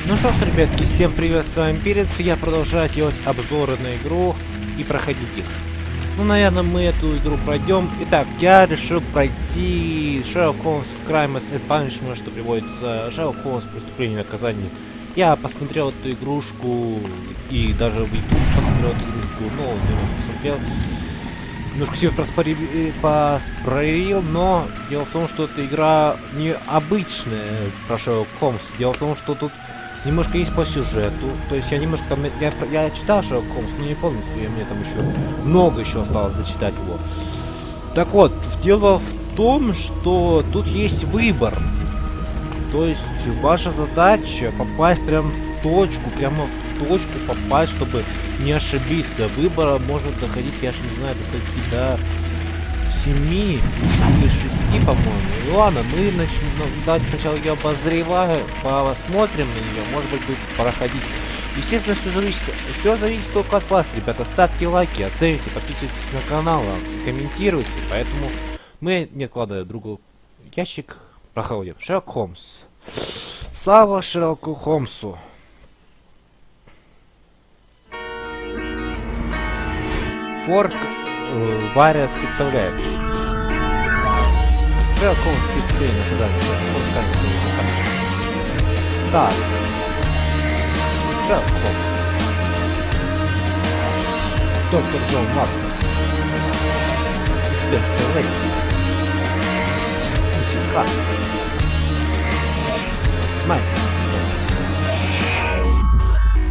Ну что ж, ребятки, всем привет, с вами Перец. Я продолжаю делать обзоры на игру и проходить их. Ну, наверное, мы эту игру пройдем. Итак, я решил пройти Shelock Holmes Crime and Punishment, что приводится Shelock Holmes преступление и наказание. Я посмотрел эту игрушку и даже в YouTube посмотрел эту игрушку, но немножко посмотрел. Немножко себе поспорил, но дело в том, что эта игра не обычная про Shelock Holmes. Дело в том, что тут немножко есть по сюжету. То есть я немножко там... Я читал Shelock Holmes, но не помню, что мне там еще много осталось дочитать его. Так вот, дело в том, что тут есть выбор. То есть ваша задача попасть прямо в точку попасть, чтобы не ошибиться. Выбора можно доходить, я же не знаю, до скольки, до 7 или 6, по-моему. И ладно, мы начнем, давайте сначала ее обозреваем, посмотрим на нее, может быть, будет проходить. Естественно, все зависит только от вас, ребята. Ставьте лайки, оцените, подписывайтесь на канал, комментируйте. Поэтому мы, не откладывая другой ящик, проходим. Shelock Holmes. Слава Шерлоку Холмсу. Форк Вариас представляет. Shelock Holmes преступление наказание. Стар. Shelock Holmes. Доктор Джон Ватсон. Инспектор Лестри. Миссис Хадсон.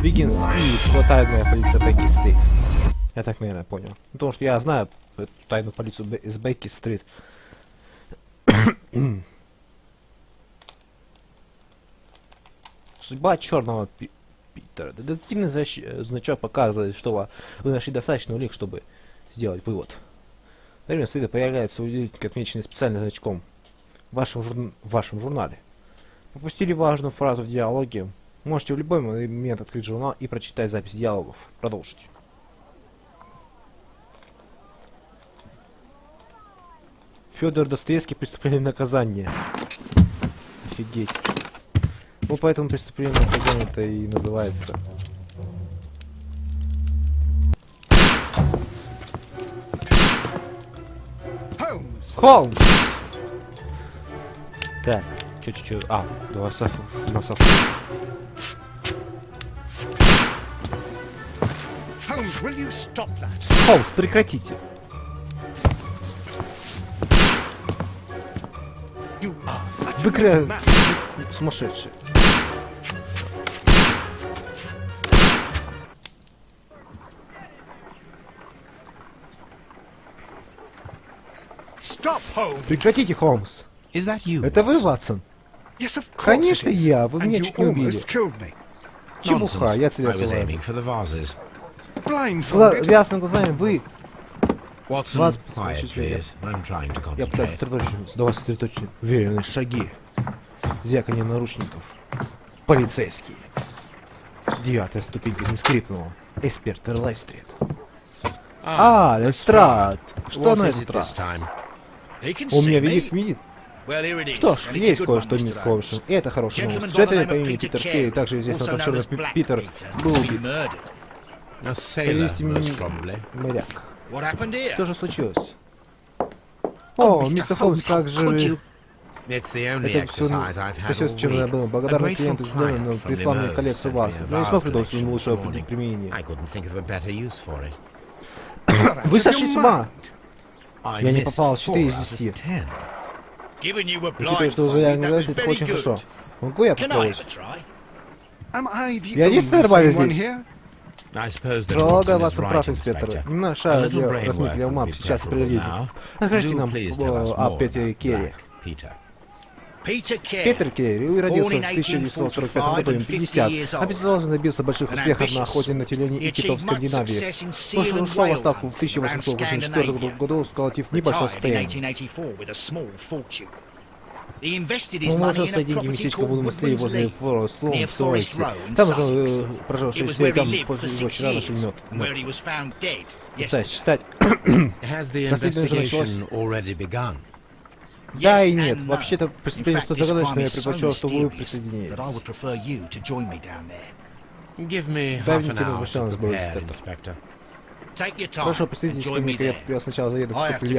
Викинс и тайная полиция Бейки-стрит. Я так, наверное, понял. Потому что я знаю эту тайную полицию из Бейки-стрит. Судьба черного Питера. Детективный значок показывает, что вы нашли достаточно улик, чтобы сделать вывод. Время следа появляется удивительно отмеченный специальным значком в вашем журнале. Пропустили важную фразу в диалоге. Можете в любой момент открыть журнал и прочитать запись диалогов. Продолжите. Федор Достоевский. Преступление и наказание. Офигеть. Ну, поэтому преступление и наказание это и называется. Холмс! Так. Чё. Два носов. Холмс, прекратите. Вы сумасшедший. Прекратите, Холмс. Это вы, Ватсон? Конечно, я. Вы меня чуть не убили. Чепуха, я целился. Ясными глазами вы... Watson, я пытаюсь сосредоточить уверенные шаги. Звяканье наручников. Полицейский. 9-я ступенька не скрипнула. Эксперт Лестрид. Лестрад. Что на этот раз? Он меня видит. Что ж, есть кое-что не схожее. И это хорошая новость. Джентльмен по имени Питер Керри, также известный как черный Питер, был убит. Моряк. Что же случилось? О, мистер Холмс, как же... Это все, чем я был. Благодарный клиенту сделан, но прислал мне коллекцию вас. Но не смог придумать ему лучшего применения. Вы сошли с ума! Я не попал в 4 из 10. Учитывая, что уже я не знаю, это очень хорошо. Могу я попробовать? Я единственный нормальный здесь? Полагаю, вас прав, инспектор. Немножко размыли ума, сейчас прилетит. Расскажите нам о Питере Керри. Питер Керри родился в 1945 году, им 50. Амбициозно добился больших успехов на охоте на тюленей и китов в Скандинавии. Ушел в отставку в 1884 году, сколотив небольшое состояние. Он вложил свои деньги в местечко в Лумсле возле Слоун Сторейси. Там же прожил 6 лет, там после его вчера нашли мед. Читать. Расследование уже началось. Да и нет. Вообще-то преступление что загадочное, я предпочел, что вы присоединились. Give me Дай half мне an тебе hour to шанс, prepare, инспектор. Inspector. Хорошо, присоединитесь ко мне, я сначала заеду в пятый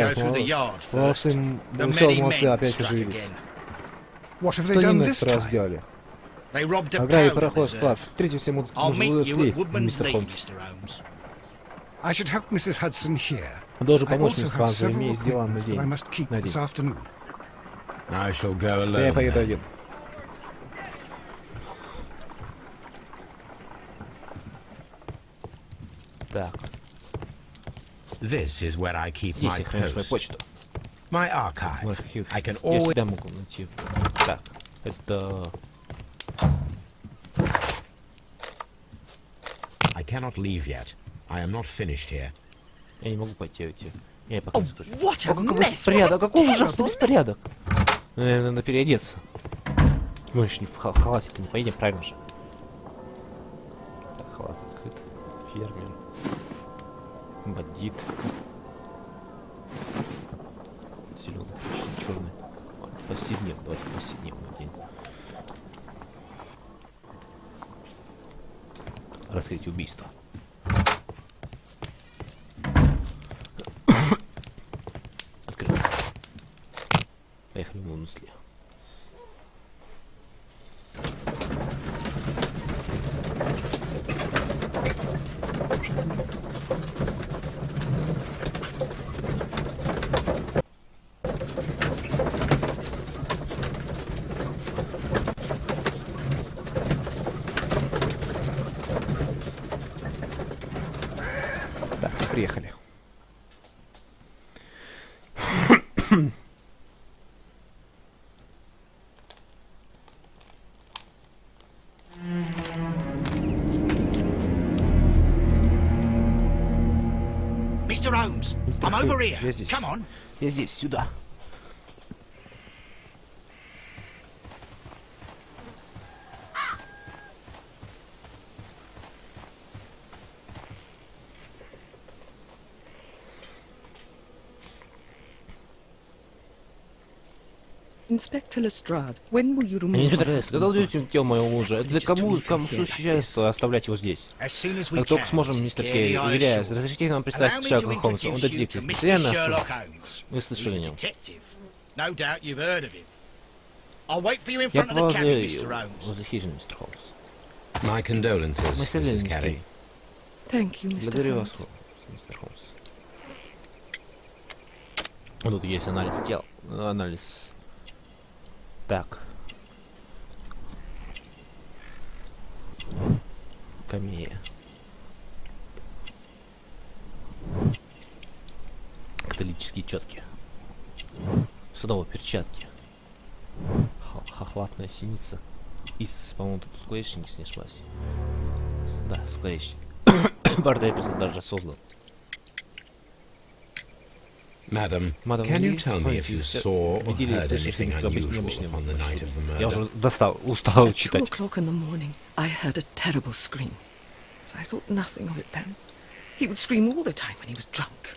молодцы опять оживились. Что они на этот раз сделали? Ограбили пароход склад. Встретите все мистер Холмс. Должен помочь мисс Хансу, имея дела на день. I shall go alone. Я поеду один. Так. This is where I keep Здесь my я храню свою post. почту. My archive. I can Я always... всегда могу найти. Так, это... I cannot leave yet. I am not finished here. Я не могу пойти уйти. Я пока не слышу. What a Какой mess! беспорядок! Какой ужасный беспорядок! Наверное, надо переодеться. Мы же не в халате-то не поедем, правильно же? Так, халат закрыт. Фермер. Бандит. Зеленый, черный. Повседневный, давайте повседневный день. Раскрыть убийство. Открыто. Поехали в мысли. Так, приехали. Mr. Holmes, Мистер I'm over Холмс, here. я здесь. Come on. Я здесь, сюда. Inspector Lestrade, when will you Я не remove my собираюсь. Когда husband's убьете body? тело моего мужа? Для кому случается оставлять его здесь? As soon as we Как только can, сможем, Mrs. мистер Carey, Керри, I уверяю, assure. разрешите нам Allow представить me Шерлока to Холмса. Он introduce you детектив. to Mr. Постоянно Shelock Holmes. вы слышали о He's a нем. detective. No doubt you've heard of him. I'll wait for you in Я front of the cabin, Mr. полагаю, Holmes. возле хижины, мистер Холмс. My condolences, Мы сожалеем, Mrs. мистер Carey. Керри. Thank you, Mr. Благодарю вас, Holmes. мистер Холмс. Тут есть анализ тел. Анализ. Так. Камея. Католические четки. Судовые перчатки. Хохлатная синица. Из, по-моему, тут склеечник, если не ошибаюсь. Да, склеечник. Бардепис даже создан. Madam, Мадам, can you вы tell me if you saw or heard anything unusual on the night of the Я murder? уже устал At 2 читать. o'clock in the morning, I heard a terrible scream. But I thought nothing of it then. He would scream all the time when he was drunk.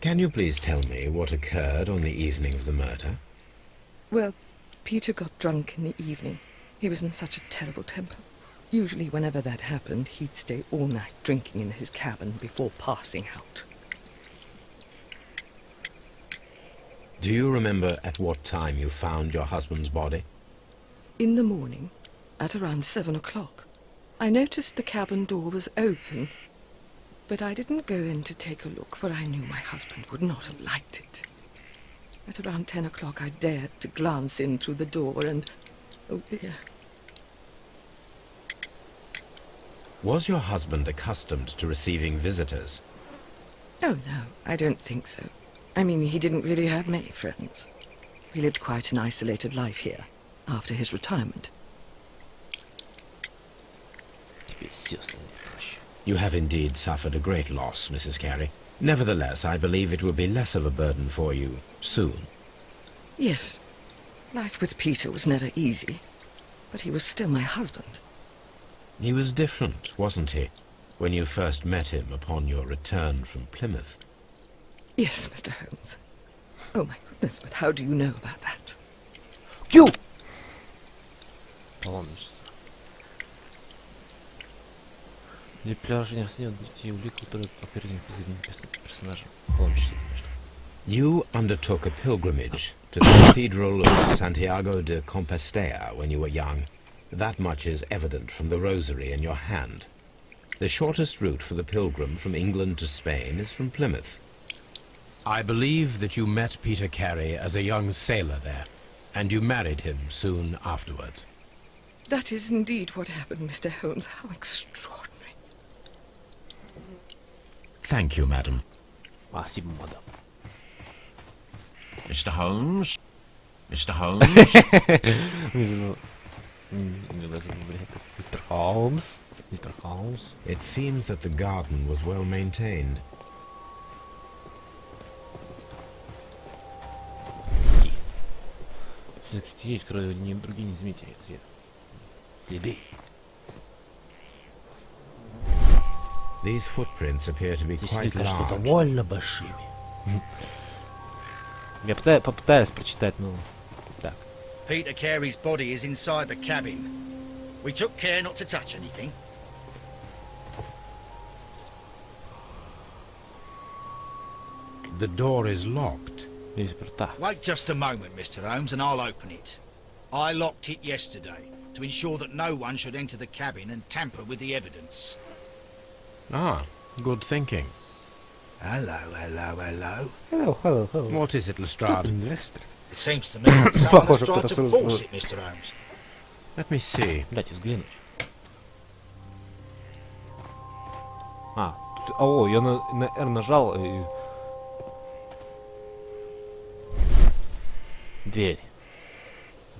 Can you please tell me what occurred on the evening of the murder? Well, Peter got drunk in the evening. He was in such a terrible temper. Usually whenever that happened, he'd stay all night drinking in his cabin before passing out. Do you remember at what time you found your husband's body? In the morning, at around 7 o'clock, I noticed the cabin door was open, but I didn't go in to take a look, for I knew my husband would not have liked it. At around 10 o'clock, I dared to glance in through the door and... oh dear. Was your husband accustomed to receiving visitors? Oh, no, I don't think so. I mean, he didn't really have many friends. He lived quite an isolated life here, after his retirement. You have indeed suffered a great loss, Mrs. Carey. Nevertheless, I believe it will be less of a burden for you soon. Yes, life with Peter was never easy, but he was still my husband. He was different, wasn't he, when you first met him upon your return from Plymouth? Yes, Mr. Holmes. Oh, my goodness, but how do you know about that? Кью! Паломничество. Для приложения детей улик, которые оперативно позывными персонажем. Паломничество, конечно. You undertook a pilgrimage to the Cathedral of Santiago de Compostela when you were young. That much is evident from the rosary in your hand. The shortest route for the pilgrim from England to Spain is from Plymouth. I believe that you met Peter Carey as a young sailor there, and you married him soon afterwards. That is indeed what happened, Mr. Holmes. How extraordinary. Thank you, madam. Спасибо, мадам. Mr. Holmes? Mr. Holmes? Mr. Holmes. Mr. Holmes. It seems that the garden was well maintained. Все-таки есть, кроме другие не заметили. Где? Следы. These footprints appear to be Здесь quite следы кажутся large. довольно большими. Я попытаюсь прочитать, ну, так. Peter Carey's body is inside the cabin. We took care not to touch anything. The door is locked. Здесь заперта. Wait just a moment, Mr. Holmes, and I'll open it. I locked it yesterday to ensure that no one should enter the cabin and tamper with the evidence. Ah, good thinking. Hello, hello, hello. Hello, hello, hello. What is it, Lestrade? It seems to me that someone has Похоже, tried to кто-то force it, Mr. Holmes. Let me see. Дайте взглянуть. О, я на R нажал и... Дверь.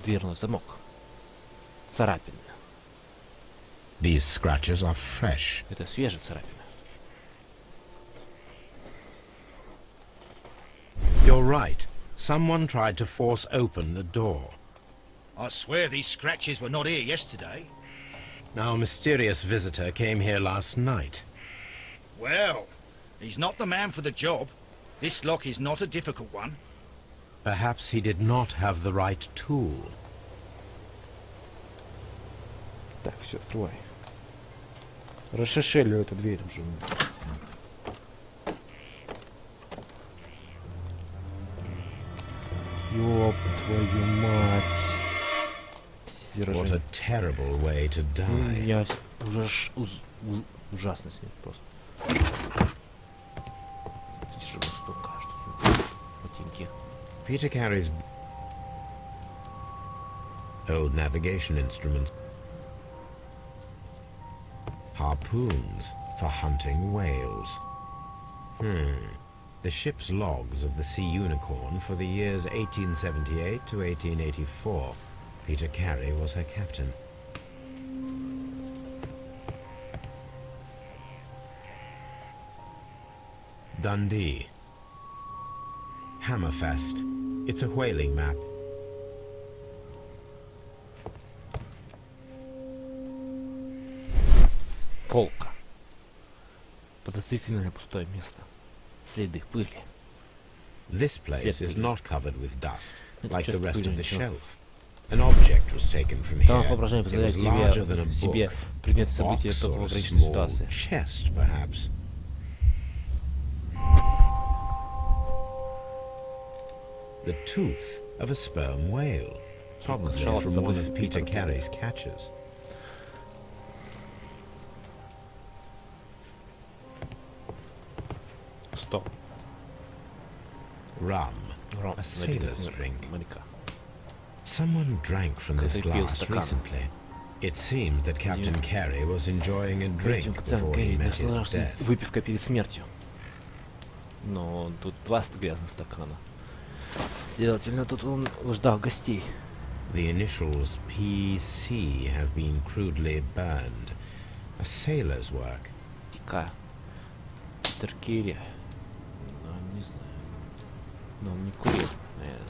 Дверной замок. Царапина. These scratches are fresh. Это свежая царапина. You're right. Someone tried to force open the door. I swear these scratches were not here yesterday. Our mysterious visitor came here last night. Well, he's not the man for the job. This lock is not a difficult one. Perhaps he did not have the right tool. Так, все, открывай. Расшишелю эту дверь уже. Ёб твою мать. What a terrible way to die. Я ужасный смерть просто. Тяжело столько, что ботинки. Peter Carey's old navigation instruments. Harpoons for hunting whales. The ship's logs of the Sea Unicorn for the years 1878 to 1884. Peter Carey was her captain. Dundee. Hammerfest. It's a whaling map. Полка. Подозрительное пустое место. Следы пыли. This place is not covered with dust, like the часть rest пыли, of the ничего. shelf. An object was taken from Там here. воображение It was позволяет larger than a себе book, предметы a события box только в or a ограниченной small ситуации. chest, perhaps. The tooth of a sperm whale, probably Shelock from one Holmes. of Peter Carey's catches. Стоп. Rum, Ром, a sailor's напиток drink. моряка. Someone drank from this Кто-то пил glass стакан. recently. It seems that Captain Carey was enjoying a Этим drink капитан before he Кэрри met his наслаждался death. выпивкой перед смертью. Но тут два грязных стакана. Следовательно, тут он ждал гостей. The initials PC have been crudely burned. A sailor's work. Тика. Питер Керри. Ну, не знаю. Но он не курил, наверное.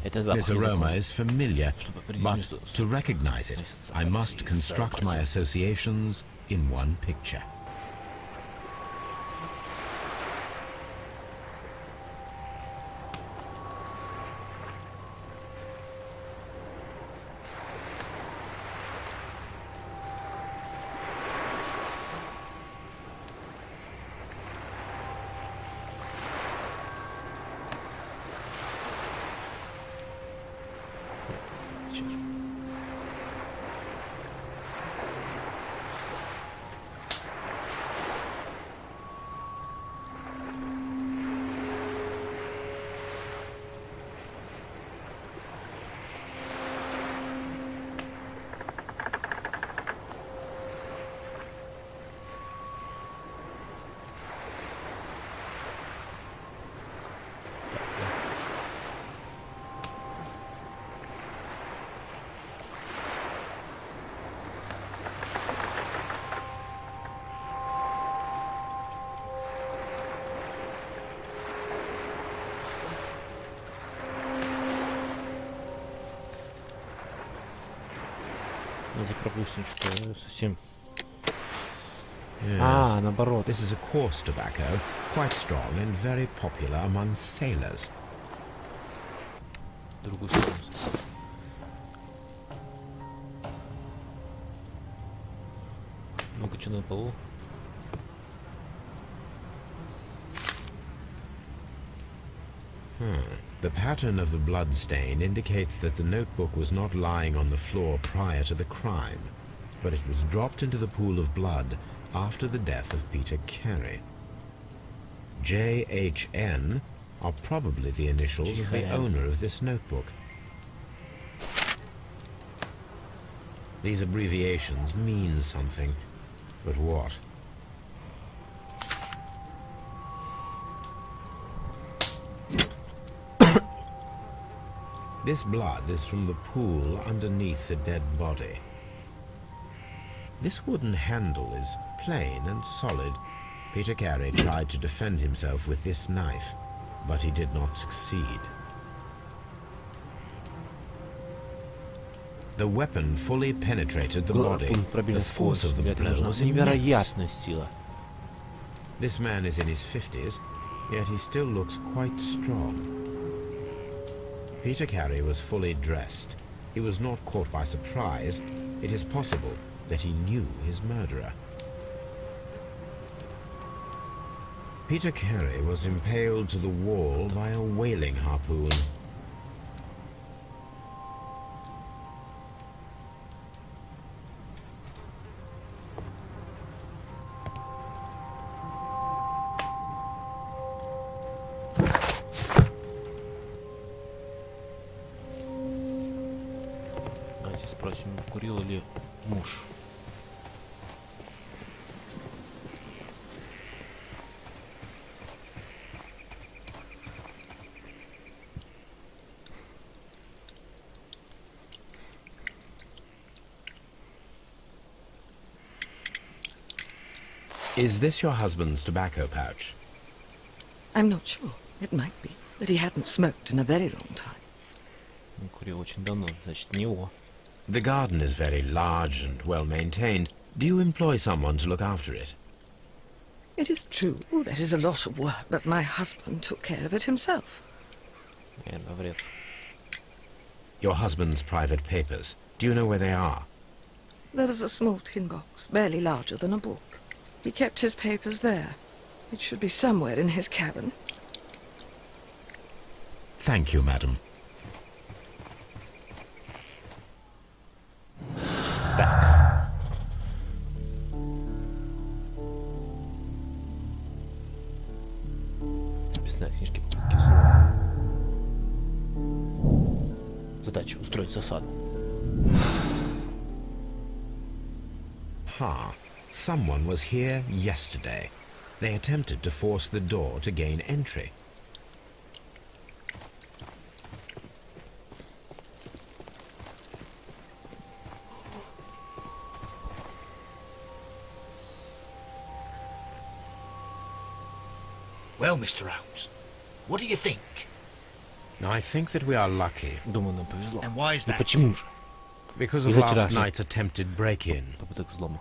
Это запах This aroma языком. is familiar, Чтобы определить but место to recognize it, I must construct my associations in one picture. начать. Давайте пропустим, что совсем... Yes. Наоборот. This is a coarse tobacco, quite strong and very popular among sailors. Другую сторону. Ну-ка, что на полу? The pattern of the blood stain indicates that the notebook was not lying on the floor prior to the crime, but it was dropped into the pool of blood after the death of Peter Carey. JHN are probably the initials of the owner of this notebook. These abbreviations mean something, but what? This blood is from the pool underneath the dead body. This wooden handle is plain and solid. Peter Carey tried to defend himself with this knife, but he did not succeed. The weapon fully penetrated the body. The force of the blow was immense. Невероятная сила. This man is in his 50s, yet he still looks quite strong. Peter Carey was fully dressed. He was not caught by surprise. It is possible that he knew his murderer. Peter Carey was impaled to the wall by a whaling harpoon. Давайте спросим, курил ли муж. Is this your husband's tobacco pouch? I'm not sure. It might be that he hadn't smoked in a very long time. Он курил очень давно, значит, не его. The garden is very large and well maintained. Do you employ someone to look after it? It is true, there is a lot of work, but my husband took care of it himself. Наверное, вред. Your husband's private papers. Do you know where they are? There was a small tin box, barely larger than a book. He kept his papers there. It should be somewhere in his cabin. Thank you, madam. Так. Записная книжки по каким словам. Задача устроить засаду. Someone was here yesterday. They attempted to force the door to gain entry. Well, Mr. Holmes, what do you think? I think that we are lucky Думаю, нам повезло. And why is Ну that? почему же? because of Is it last Russia? night's attempted break-in. Попыток взлома.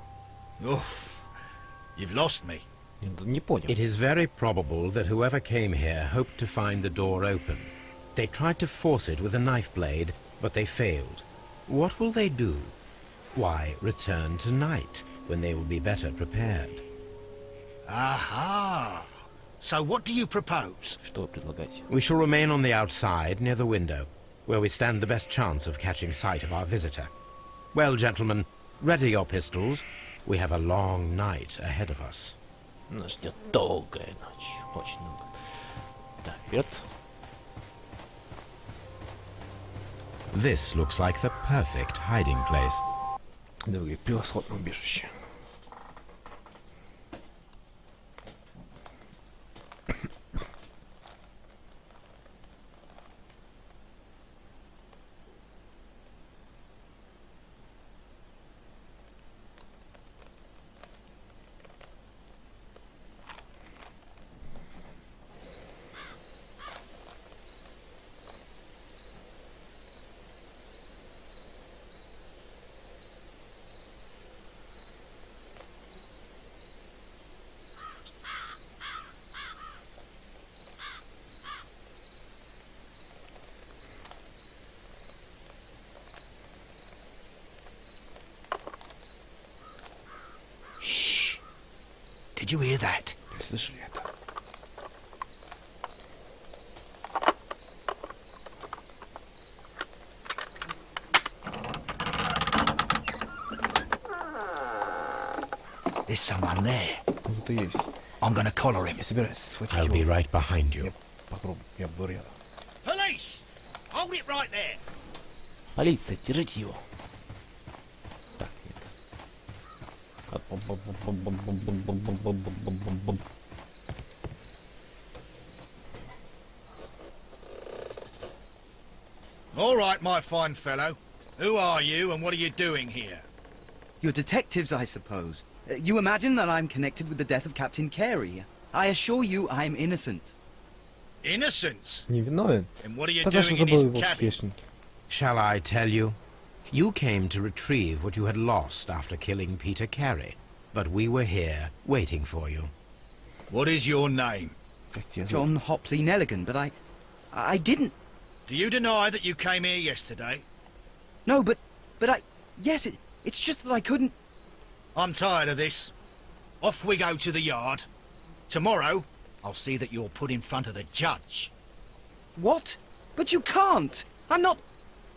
Oof, you've lost me. Не понял. It is very probable that whoever came here hoped to find the door open. They tried to force it with a knife blade, but they failed. What will they do? Why, return tonight, when they will be better prepared. Aha! So what do you propose? Что вы предлагаете? We shall remain on the outside, near the window. where we stand the best chance of catching sight of our visitor. Well, gentlemen, ready your pistols. We have a long night ahead of us. Нас ждет долгая ночь. Очень долго. Так, вперед. This looks like the perfect hiding place. Другое превосходное убежище. Did you hear that? Слышали это? There's someone there. Кто-то есть. I'm gonna collar him. Я собираюсь схватить I'll be его. right behind you. Я попробую. Я буду рядом. Police! Hold it right there. Полиция, держите его. Так, нет. All right, my fine fellow. Who are you and what are you doing here? You're detectives, I suppose. You imagine that I'm connected with the death of Captain Carey. I assure you I'm innocent. Innocence? Невиновен? And what are you Потому что doing in забыл his его в cabin? песенке. Shall I tell you? You came to retrieve what you had lost after killing Peter Carey, but we were here waiting for you. What is your name? Как тебя зовут? John Hopley Nelligan, but I didn't... Do you deny that you came here yesterday? No, but yes, it's just that I couldn't... I'm tired of this. Off we go to the yard. Tomorrow, I'll see that you're put in front of the judge. What? But you can't! I'm not...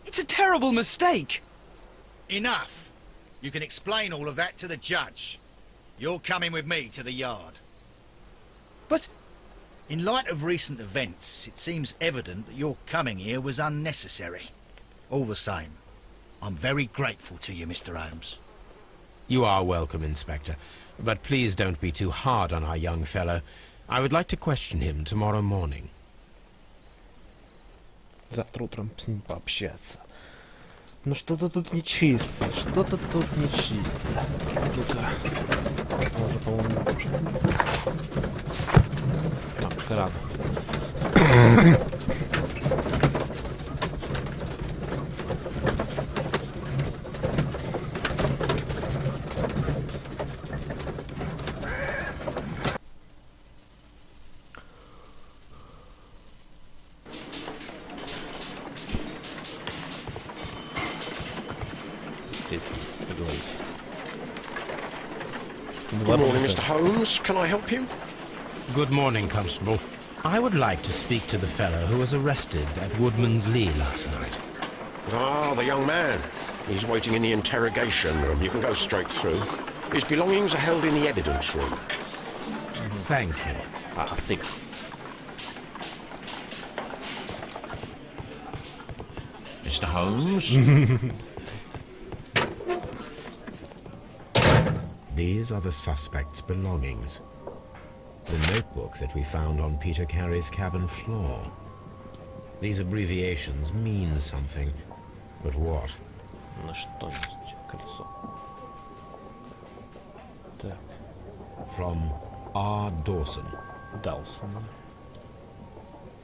It's a terrible mistake! Enough. You can explain all of that to the judge. You're coming with me to the yard. But... In light of recent events, it seems evident that your coming here was unnecessary. All the same, I'm very grateful to you, Mr. Holmes. You are welcome, Inspector, but please don't be too hard on our young fellow. I would like to question him tomorrow morning. Завтра утром с ним пообщаться. Ну что-то тут нечисто. Что-то тут нечисто. Ну-ка. Можно, по-моему... Так, кран. Good morning, Mr. Holmes. Can I help you? Good morning, Constable. I would like to speak to the fellow who was arrested at Woodman's Lee last night. Ah, the young man. He's waiting in the interrogation room. You can go straight through. His belongings are held in the evidence room. Thank you. А, сык. Mr. Holmes? These are the suspect's belongings. The notebook that we found on Peter Carey's cabin floor. These abbreviations mean something, but what? На что есть колесо? Так, From R. Dawson Даусон.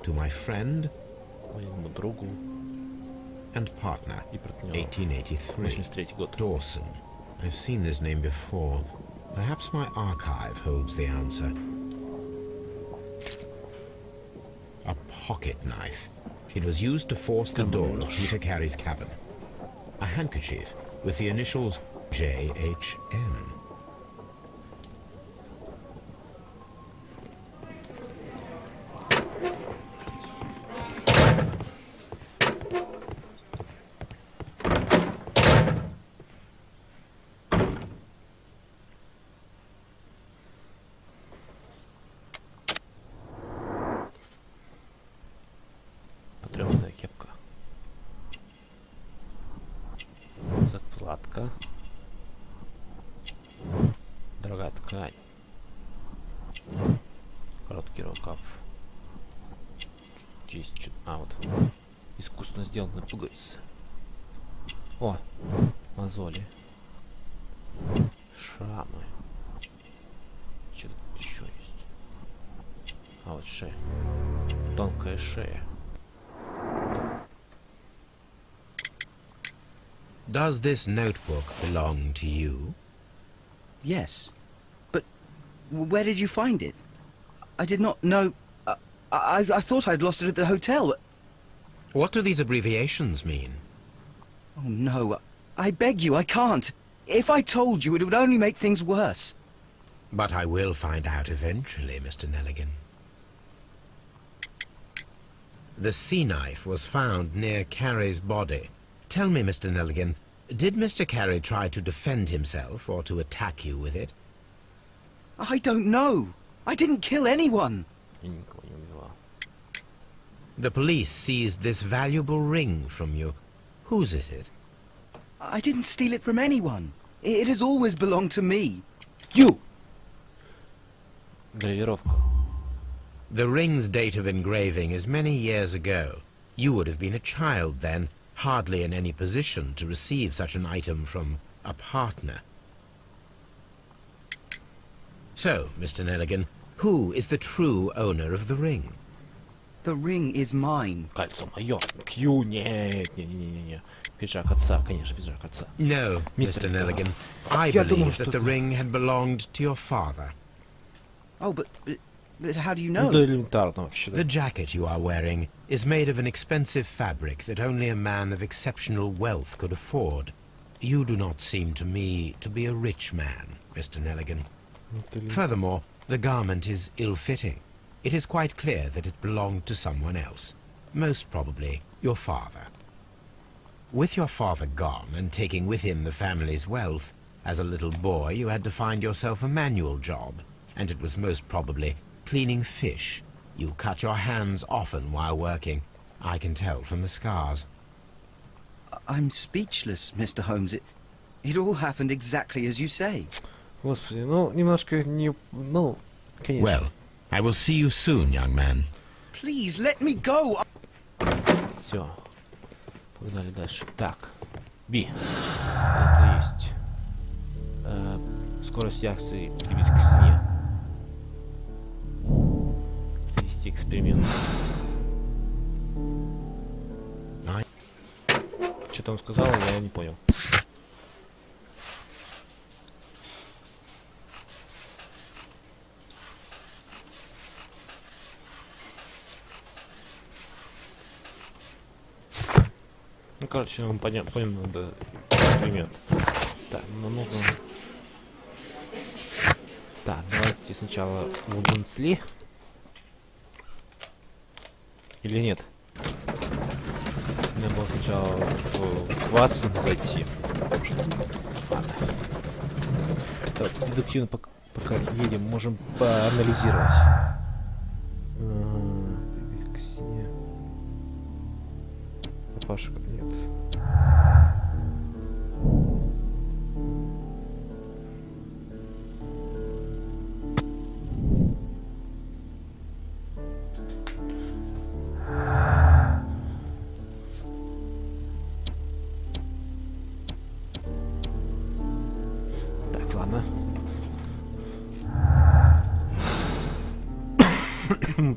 to my friend Моему другу. and partner, И партнеру. 1883. 83 год. Dawson. I've seen this name before. Perhaps my archive holds the answer. A pocket knife. It was used to force the door of Peter Carey's cabin. A handkerchief with the initials JHN. рукав. Здесь что-то... А, вот. Искусственно сделанная пуговица. О, мозоли. Шрамы. Что тут еще есть? А вот шея. Тонкая шея. Does this notebook belong to you? Yes. But where did you find it? I did not know... I thought I'd lost it at the hotel. What do these abbreviations mean? Oh, no. I beg you, I can't. If I told you, it would only make things worse. But I will find out eventually, Mr. Nelligan. The sea knife was found near Carey's body. Tell me, Mr. Nelligan, did Mr. Carey try to defend himself or to attack you with it? I don't know. I didn't kill anyone. Я никого не убивал. The police seized this valuable ring from you. Whose is it? I didn't steal it from anyone. It has always belonged to me. You! Гравировка. The ring's date of engraving is many years ago. You would have been a child then, hardly in any position to receive such an item from a partner. So, Mr. Nelligan, who is the true owner of the ring? The ring is mine. Кольцо мое. Кью, нет, не. Пиджак отца, конечно, пиджак отца. No, Mr. Mr. Nelligan. I Я думал, believe что that the ты- ring had belonged to your father. Oh, but how do you Ну know? да элементарно вообще, The да. jacket you are wearing is made of an expensive fabric that only a man of exceptional wealth could afford. You do not seem to me to be a rich man, Mr. Nelligan. Furthermore, the garment is ill-fitting. It is quite clear that it belonged to someone else, most probably your father. With your father gone and taking with him the family's wealth, as a little boy you had to find yourself a manual job, and it was most probably cleaning fish. You cut your hands often while working. I can tell from the scars. I'm speechless, Mr. Holmes. It all happened exactly as you say. Господи, ну, немножко не... Ну, конечно. Well, I will see you soon, young man. Please, let me go! Все. Погнали дальше. Так. Би. Это есть. Скорость акции прибить к стене. Вести эксперимент. Что-то он сказал, я не понял. Ну, короче, мы понял, надо эксперимент. Так, нам нужно... Так, давайте сначала в Уденсли. Или нет? Мне было сначала в Ватсон зайти. Ладно. Давайте дедуктивно пока едем, можем поанализировать. К стене. Папаша, нет. Так, ладно.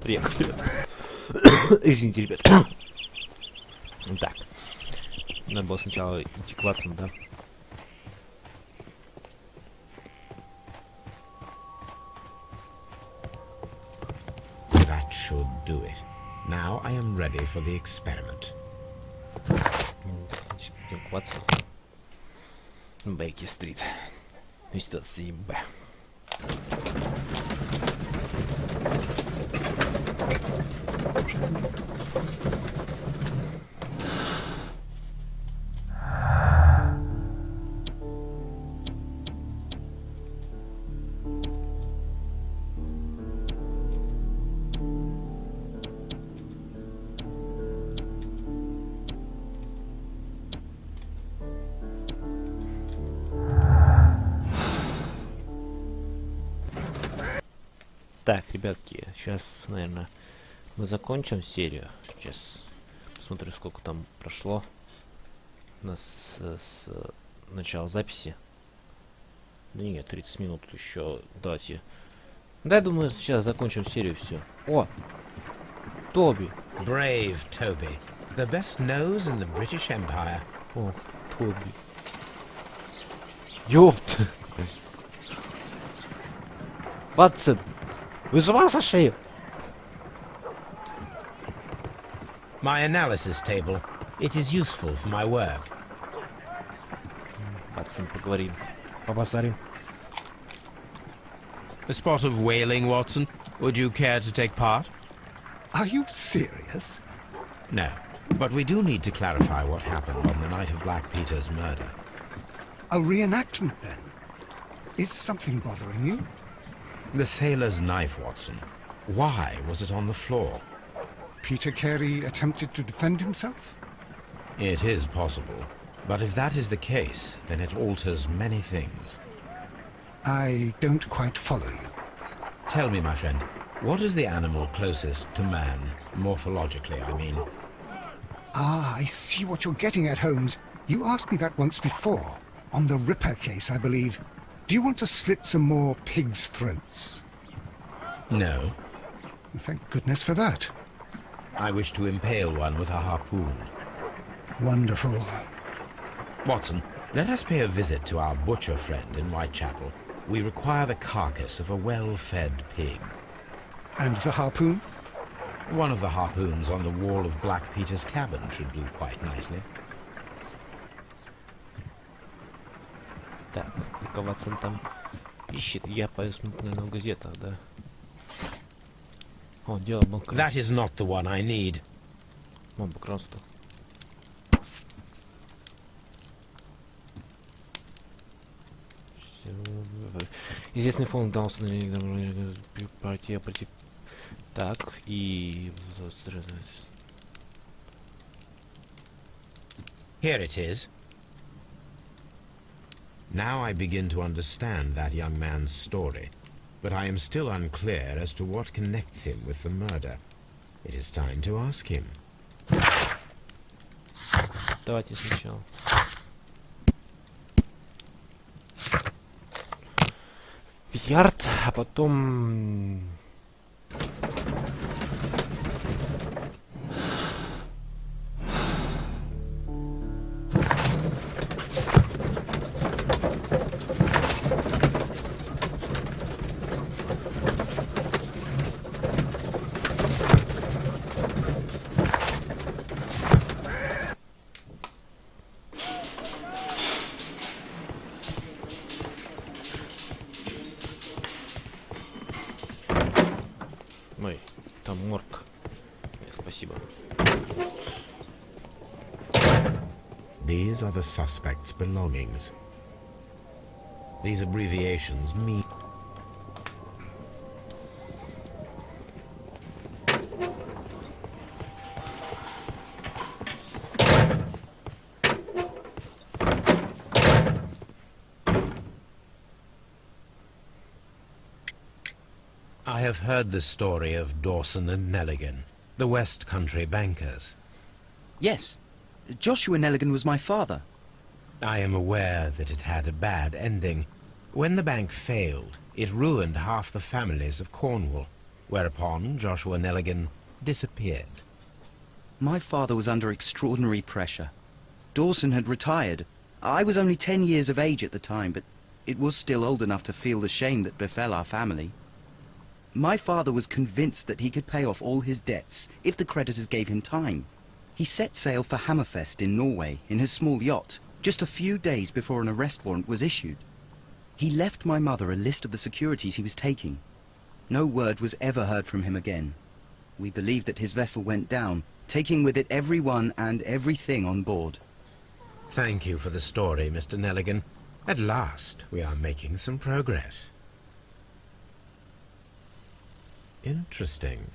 Приехали. Извините, ребят. Так. Надо было сначала идти к Ватсону, да? That should do it. Now I am ready for the experiment. Идем к Ватсону. Бейки-стрит. Что заебе. Так, ребятки, сейчас, наверное, мы закончим серию. Сейчас посмотрю, сколько там прошло у нас с начала записи. Да нет, 30 минут еще. Давайте. Да, я думаю, сейчас закончим серию, все. О! Тоби! Brave Toby. The best nose in the British Empire. О, Тоби. Ёпт! Ватсон! Вы с ума сошли? My analysis table. It is useful for my work. Ватсон, поговорим. Побазарим. A spot of whaling, Watson. Would you care to take part? Are you serious? No. But we do need to clarify what happened on the night of Black Peter's murder. A reenactment, then? Is something bothering you? The sailor's knife, Watson. Why was it on the floor? Peter Carey attempted to defend himself? It is possible. But if that is the case, then it alters many things. I don't quite follow you. Tell me, my friend, what is the animal closest to man, morphologically, I mean? Ah, I see what you're getting at, Holmes. You asked me that once before. On the Ripper case, I believe. Do you want to slit some more pigs' throats? No. Thank goodness for that. I wish to impale one with a harpoon. Wonderful. Watson, let us pay a visit to our butcher friend in Whitechapel. We require the carcass of a well-fed pig. And the harpoon? One of the harpoons on the wall of Black Peter's cabin should do quite nicely. Так, пока Ватсон там ищет, я посмотрю, наверное, в газетах, да? О, дело банкротства. That is not the one I need. О, банкротство. Известный фонд дался на партия против... Так, и... Here it is. Now I begin to understand that young man's story, but I am still unclear as to what connects him with the murder. It is time to ask him. Давайте сначала. Ярд, а потом... Ой, там морг. Спасибо. These are the suspect's belongings. These abbreviations mean... I have heard the story of Dawson and Nelligan, the West Country bankers. Yes. Joshua Nelligan was my father. I am aware that it had a bad ending. When the bank failed, it ruined half the families of Cornwall, whereupon Joshua Nelligan disappeared. My father was under extraordinary pressure. Dawson had retired. I was only 10 years of age at the time, but it was still old enough to feel the shame that befell our family. My father was convinced that he could pay off all his debts if the creditors gave him time. He set sail for Hammerfest in Norway in his small yacht, just a few days before an arrest warrant was issued. He left my mother a list of the securities he was taking. No word was ever heard from him again. We believe that his vessel went down, taking with it everyone and everything on board. Thank you for the story, Mr. Nelligan. At last, we are making some progress. Interesting.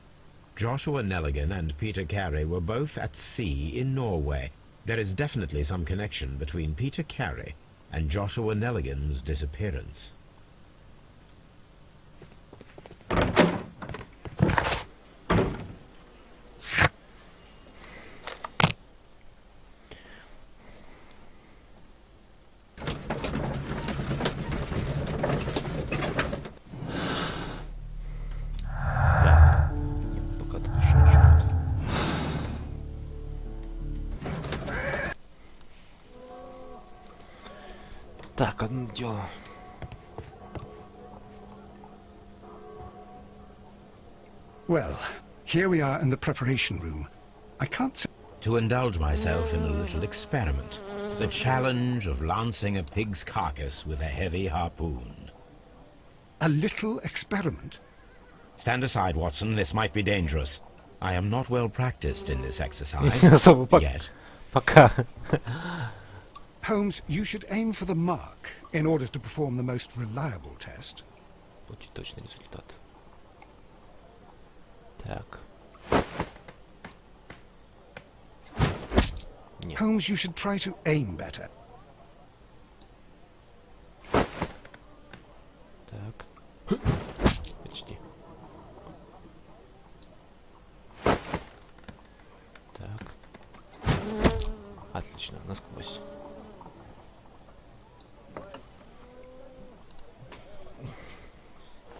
Joshua Nelligan and Peter Carey were both at sea in Norway. There is definitely some connection between Peter Carey and Joshua Nelligan's disappearance. Так, одно дело. Well, here we are in the preparation room. I can't say... To indulge myself in a little experiment. The challenge of lancing a pig's carcass with a heavy harpoon. A little experiment? Stand aside, Watson. This might be dangerous. I am not well practiced in this exercise. Yet. Пока. Holmes, you should aim for the mark in order to perform the most reliable test. Очень точный результат. Так. Нет. Holmes, you should try to aim better. Так. Почти. Так. Отлично, насквозь.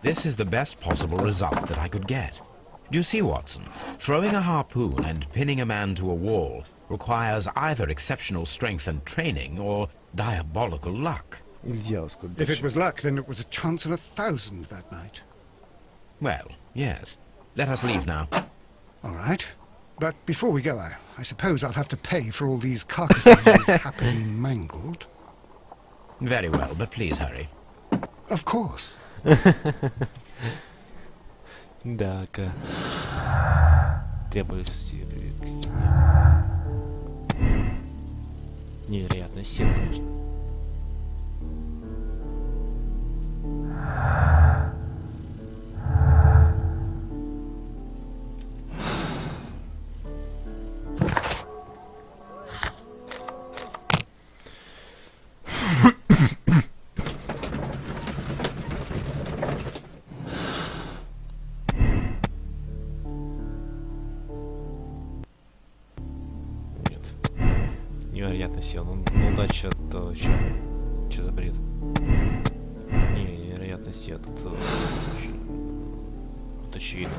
This is the best possible result that I could get. Do you see, Watson? Throwing a harpoon and pinning a man to a wall requires either exceptional strength and training or diabolical luck. If it was luck, then it was a chance in 1,000 that night. Well, yes. Let us leave now. All right. But before we go, I suppose I'll have to pay for all these carcasses you've happily mangled. Very well, but please hurry. Of course. Да-ка. Требуется привет к стене. Невероятно сил, конечно. Невероятно сил. Ну удача это что за бред? Невероятно сил. Тут очевидно.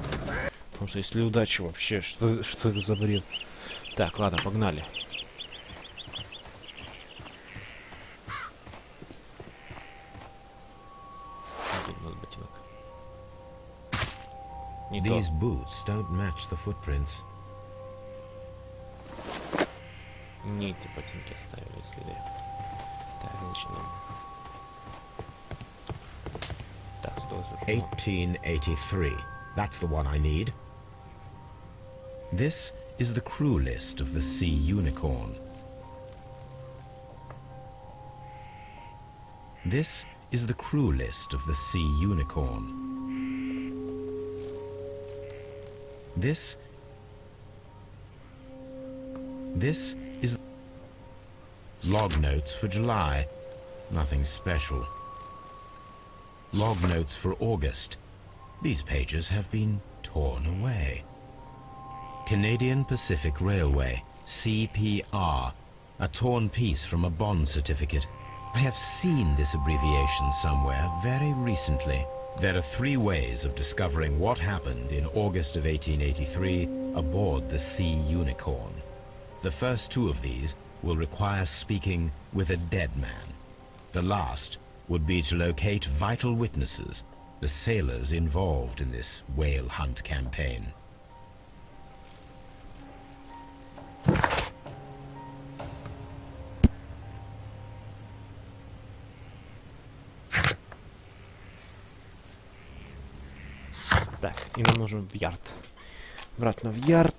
Потому что если удача вообще, что это за бред? Так, ладно, погнали. Не то. These boots don't match the footprints. Не эти ботинки оставили следы. Так, начнем. Так, 1883. That's the one I need. This is the crew list of the Sea Unicorn. This is the crew list of the Sea Unicorn. This is log notes for July. Nothing special. Log notes for August. These pages have been torn away. Canadian Pacific Railway, CPR. A torn piece from a bond certificate. I have seen this abbreviation somewhere very recently. There are 3 ways of discovering what happened in August of 1883 aboard the Sea Unicorn. The first 2 of these will require speaking with a dead man. The last would be to locate vital witnesses, the sailors involved in this whale hunt campaign. Так, и нам нужен в ярд. Обратно в ярд.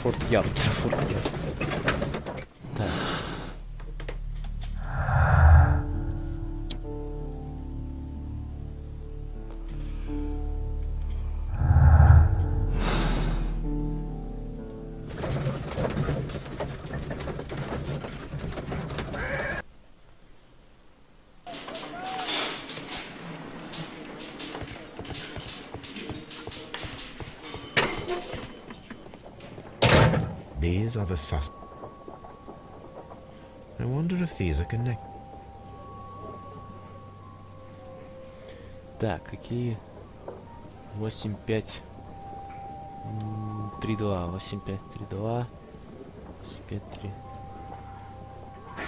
Форт-ярд. Так. These are the sus. I wonder if these are connected. Так, какие? 8-5. 3-2. 8-5-3-2. 8-5-3.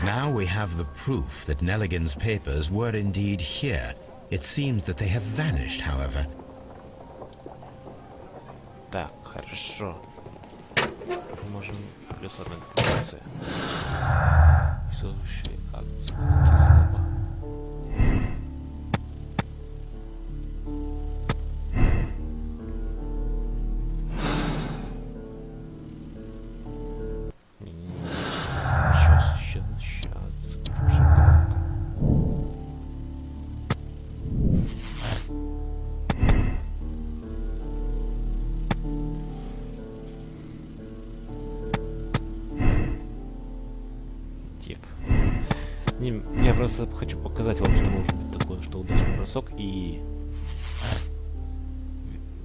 Now we have the proof that Nelligan's papers were indeed here. It seems that they have vanished, however. Так, хорошо. Мы можем плюс одна акция. Следующие акции. Слабо. Я просто хочу показать вам, что может быть такое, что удачный бросок и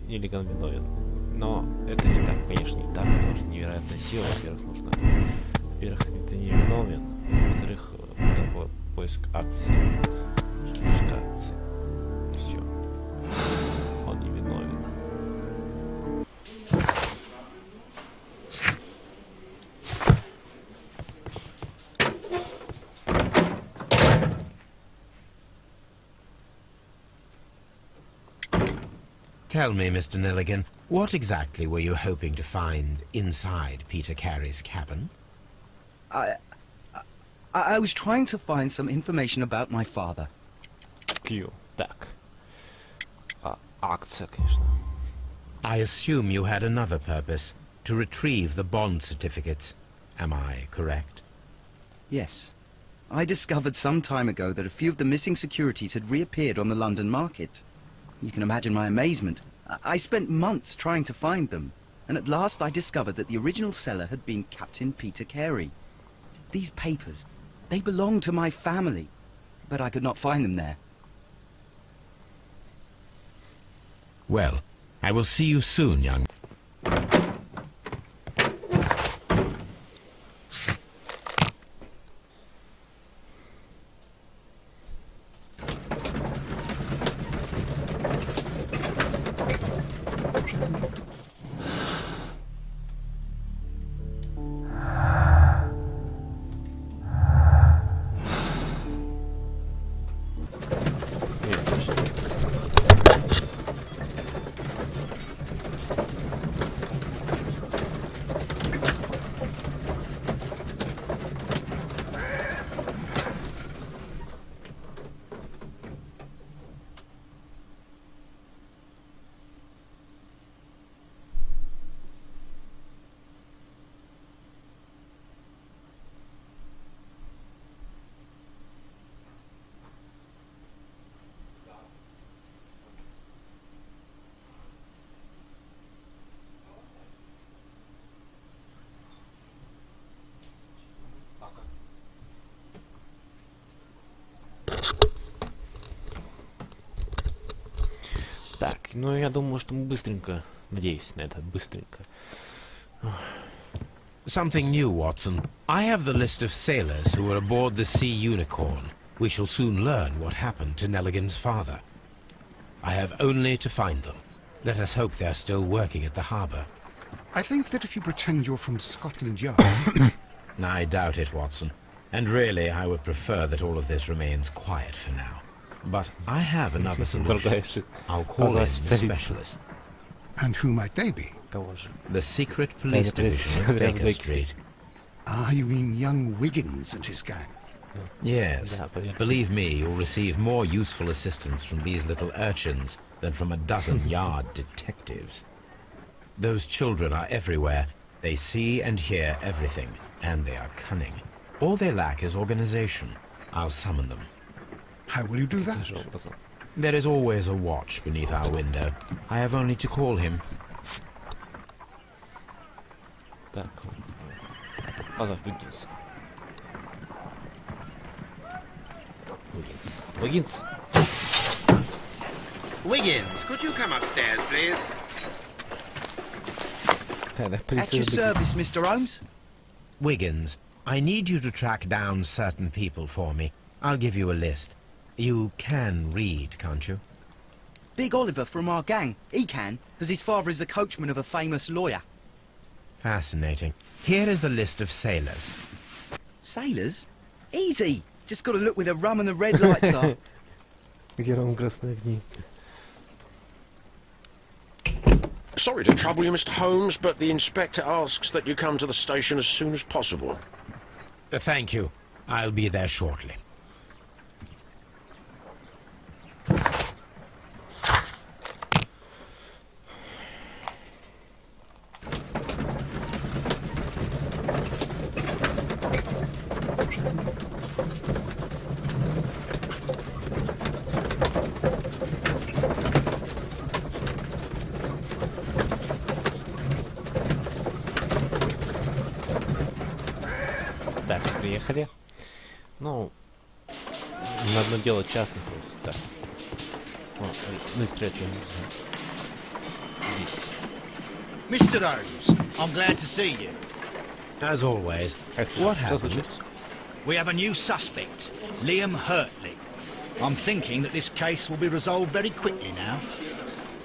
Неллиган виновен. Но это не так, конечно, не так, потому что невероятная сила. Во-первых, нужно... Во-первых, это не виновен. Во-вторых, такой поиск акций. Поиск акций. Все. Он не виновен. Tell me, Mr. Nelligan, what exactly were you hoping to find inside Peter Carey's cabin? I was trying to find some information about my father. Q. Так. Акция, конечно. I assume you had another purpose, to retrieve the bond certificates. Am I correct? Yes. I discovered some time ago that a few of the missing securities had reappeared on the London market. You can imagine my amazement. I spent months trying to find them, and at last I discovered that the original seller had been Captain Peter Carey. These papers, they belonged to my family, but I could not find them there. Well, I will see you soon, young... Так, ну я думаю, что мы быстренько, надеюсь на это, быстренько. Something new, Watson. I have the list of sailors who were aboard the Sea Unicorn. We shall soon learn what happened to Nelligan's father. I have only to find them. Let us hope they are still working at the harbour. I think that if you pretend you're from Scotland Yard... I doubt it, Watson. And really, I would prefer that all of this remains quiet for now. But I have another solution. I'll call in the specialist. And who might they be? The secret police division of Baker Street. Ah, you mean young Wiggins and his gang? Yes. Believe me, you'll receive more useful assistance from these little urchins than from a dozen yard detectives. Those children are everywhere. They see and hear everything, and they are cunning. All they lack is organization. I'll summon them. How will you do that? There is always a watch beneath our window. I have only to call him. Так. Позов Wiggins. Wiggins. Wiggins, could you come upstairs, please? At your service, Mr. Holmes. Wiggins, I need you to track down certain people for me. I'll give you a list. You can read, can't you? Big Oliver from our gang. He can, because his father is the coachman of a famous lawyer. Fascinating. Here is the list of sailors. Sailors? Easy. Just got to look where the rum and the red lights are. Где вам красные огни? Sorry to trouble you, Mr. Holmes, but the inspector asks that you come to the station as soon as possible. Thank you. I'll be there shortly. Так, приехали. Ну, на одно дело частных просто. Так. О, ну и стрелять я не знаю. Здесь. Mr. Holmes, I'm glad to see you. As always, Как всегда. what Что happened? случилось? We have a new suspect, Liam Hurtley. I'm thinking that this case will be resolved very quickly now.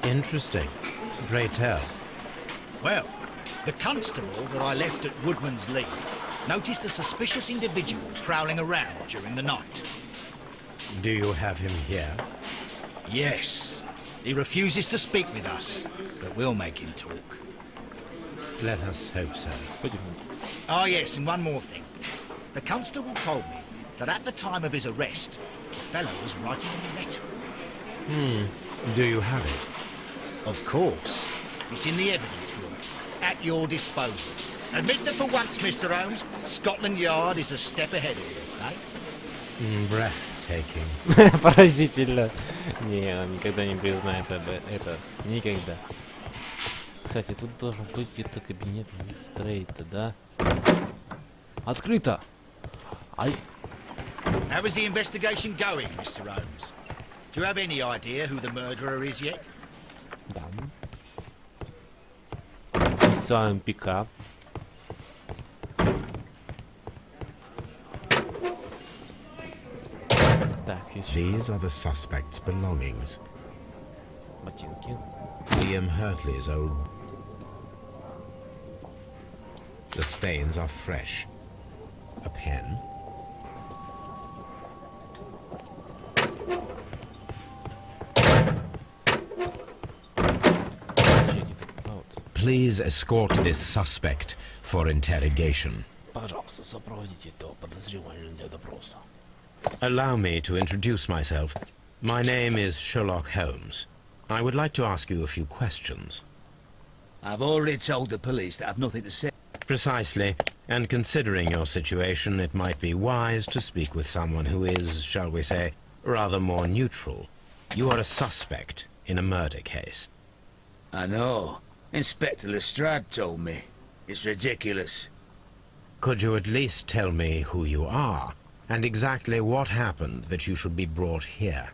Interesting. Pray tell. Well, the constable that I left at Woodman's Lee noticed a suspicious individual prowling around during the night. Do you have him here? Yes, he refuses to speak with us, but we'll make him talk. Let us hope so. Пойдем. Ah, yes, and one more thing. The constable told me that at the time of his arrest, the fellow was writing a letter. Do you have it? Of course. It's in the evidence room, at your disposal. Admit that for once, Mr. Holmes, Scotland Yard is a step ahead of you, eh? Breathtaking. Поразительно. Не, он никогда не признает это. Никогда. Кстати, тут должен быть где-то кабинет Стрейта, да? Открыто! Ай! How is the investigation going, Mr. Holmes? Do you have any idea who the murderer is yet? Да. Ставим пикап. Так, еще These are the suspect's belongings. ботинки. Liam Hurtley's old... The stains are fresh. A pen. Please escort this suspect for interrogation. Пожалуйста, сопроводите этого подозреваемого для допроса. Allow me to introduce myself. My name is Shelock Holmes. I would like to ask you a few questions. I've already told the police that I've nothing to say. Precisely. And considering your situation, it might be wise to speak with someone who is, shall we say, rather more neutral. You are a suspect in a murder case. I know. Inspector Lestrade told me. It's ridiculous. Could you at least tell me who you are, and exactly what happened that you should be brought here?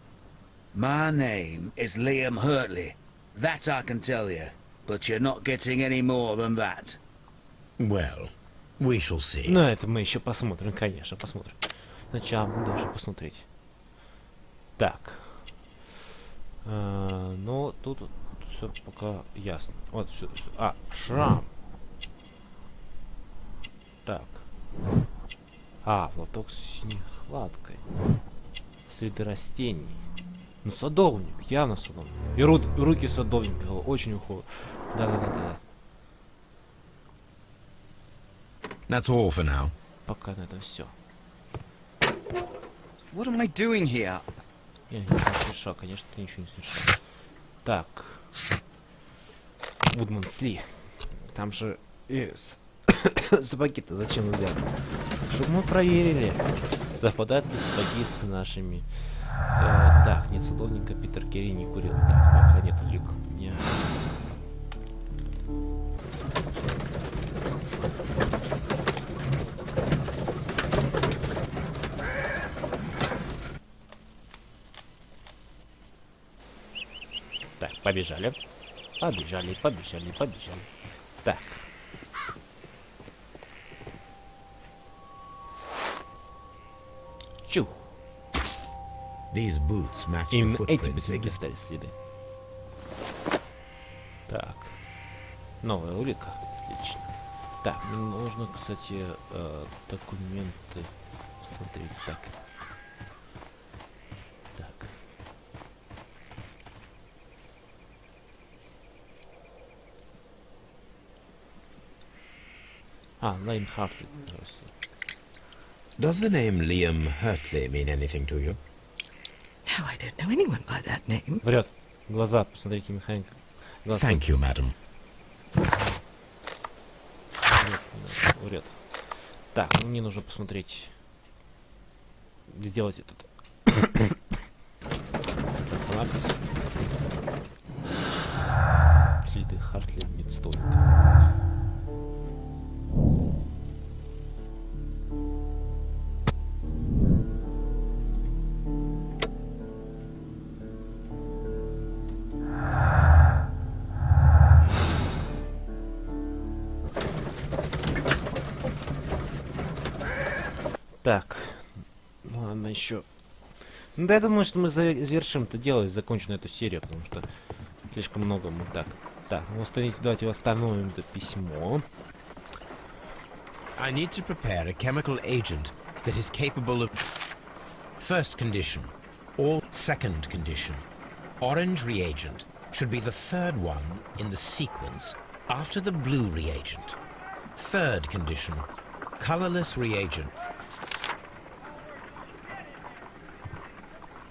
My name is Liam Hurtley. That I can tell you. But you're not getting any more than that. Well, we shall see. Ну, это мы еще посмотрим, конечно, посмотрим. Сначала мы должны посмотреть. Так. Ну, тут все пока ясно. Вот, шрам. Так. Лоток с синей хваткой. Следы растений. Ну, садовник, явно садовник. И руки садовника очень уходят. Да. That's all for now. Пока на это все. What am I doing here? Я ничего не смешал, конечно, ты ничего не смешал. Так. Woodman's. Там же... Сапоги-то зачем взяли? Чтобы мы проверили, совпадают ли сапоги с нашими... так, нет садовника, Питер Керри не курил. Так, пока нет улик. Не. Так, побежали. Побежали. Так. Чу. These boots match the Именно эти footprints ботинки стали следы. Так. Новая улика. Отлично. Так, мне нужно, кстати, документы Смотрите, так. Так. Liam Hartley. Does the name Liam Hurtley mean anything to you? No, I don't know anyone by that name. Врет. Глаза, посмотрите, механика. Глаз Thank you, madam. Врет. Так, мне нужно посмотреть. Сделать этот. Запись. Следы Хартли Мидстолика. Так, ну ладно, еще. Ну да, я думаю, что мы завершим это дело и закончим эту серию, потому что слишком много мы так. Так, ну давайте восстановим это письмо. I need to prepare a chemical agent that is capable of... First condition. All second condition. Orange reagent should be the third one in the sequence after the blue reagent. Third condition. Colorless reagent.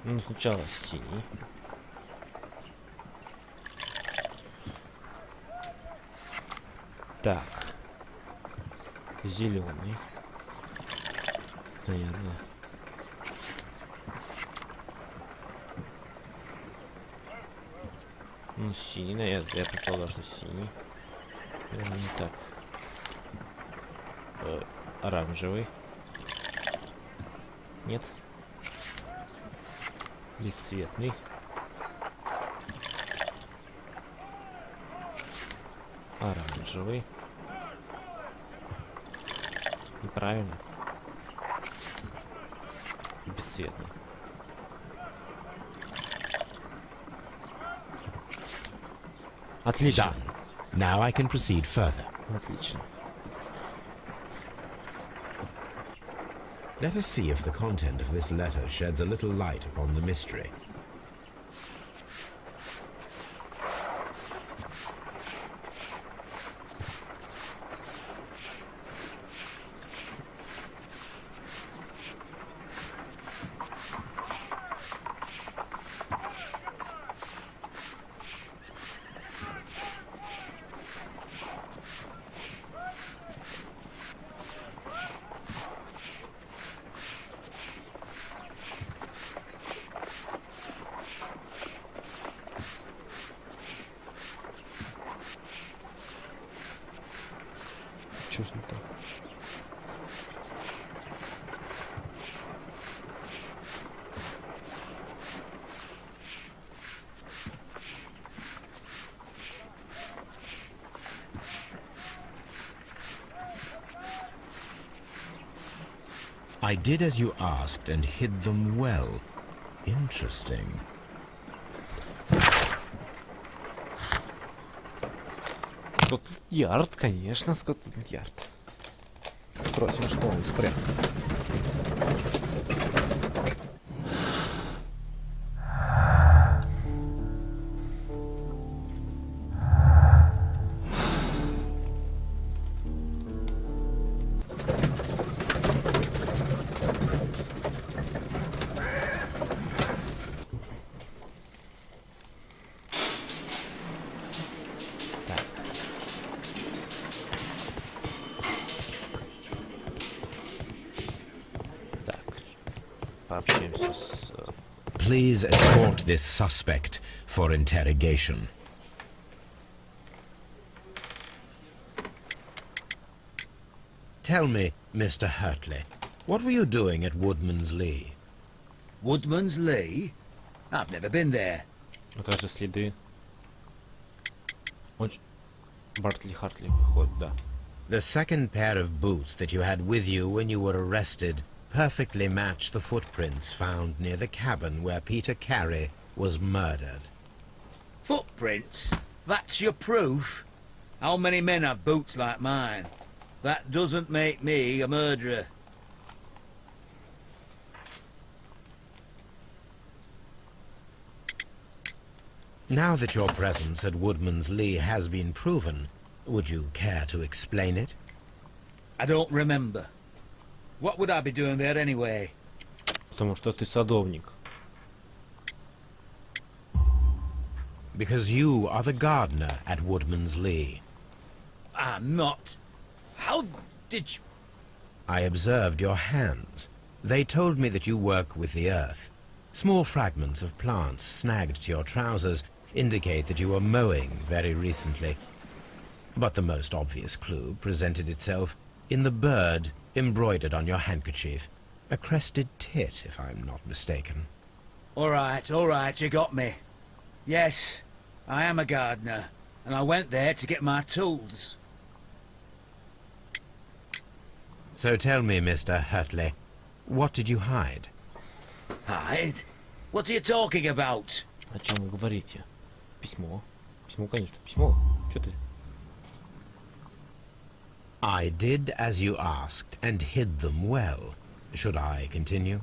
Ну, сначала синий. Так. Зеленый. Наверное. Ну, синий, наверное. Я предполагал, что синий. Наверное, не так. Оранжевый. Нет. Бесцветный. Оранжевый. Неправильно. Бесцветный. Отлично. Done. Now I can proceed further. Отлично. Let us see if the content of this letter sheds a little light upon the mystery. Чё ж не так? I did as you asked and hid them well. Interesting. Скотланд-Ярд, конечно, Скотланд-Ярд. Спросим, что он спрятал. Пообщаемся с... Please escort this suspect for interrogation. Tell me, Mr. Hurtley, what were you doing at Woodman's Lee? Woodman's Lee? I've never been there. Ну как же следы? Бартли Хартли выходит, да. The second pair of boots that you had with you when you were arrested perfectly match the footprints found near the cabin where Peter Carey was murdered. Footprints? That's your proof? How many men have boots like mine? That doesn't make me a murderer. Now that your presence at Woodman's Lee has been proven, would you care to explain it? I don't remember. What would I be doing there anyway? Потому что ты садовник. Because you are the gardener at Woodman's Lee. I'm not. How did you... I observed your hands. They told me that you work with the earth. Small fragments of plants snagged to your trousers indicate that you were mowing very recently. But the most obvious clue presented itself in the bird embroidered on your handkerchief. A crested tit, if I'm not mistaken. All right, you got me. Yes, I am a gardener, and I went there to get my tools. So tell me, Mr. Hurtley, what did you hide? Hide? What are you talking about? О чем вы говорите? Письмо. Письмо, конечно, письмо. Что ты? I did as you asked, and hid them well. Should I continue?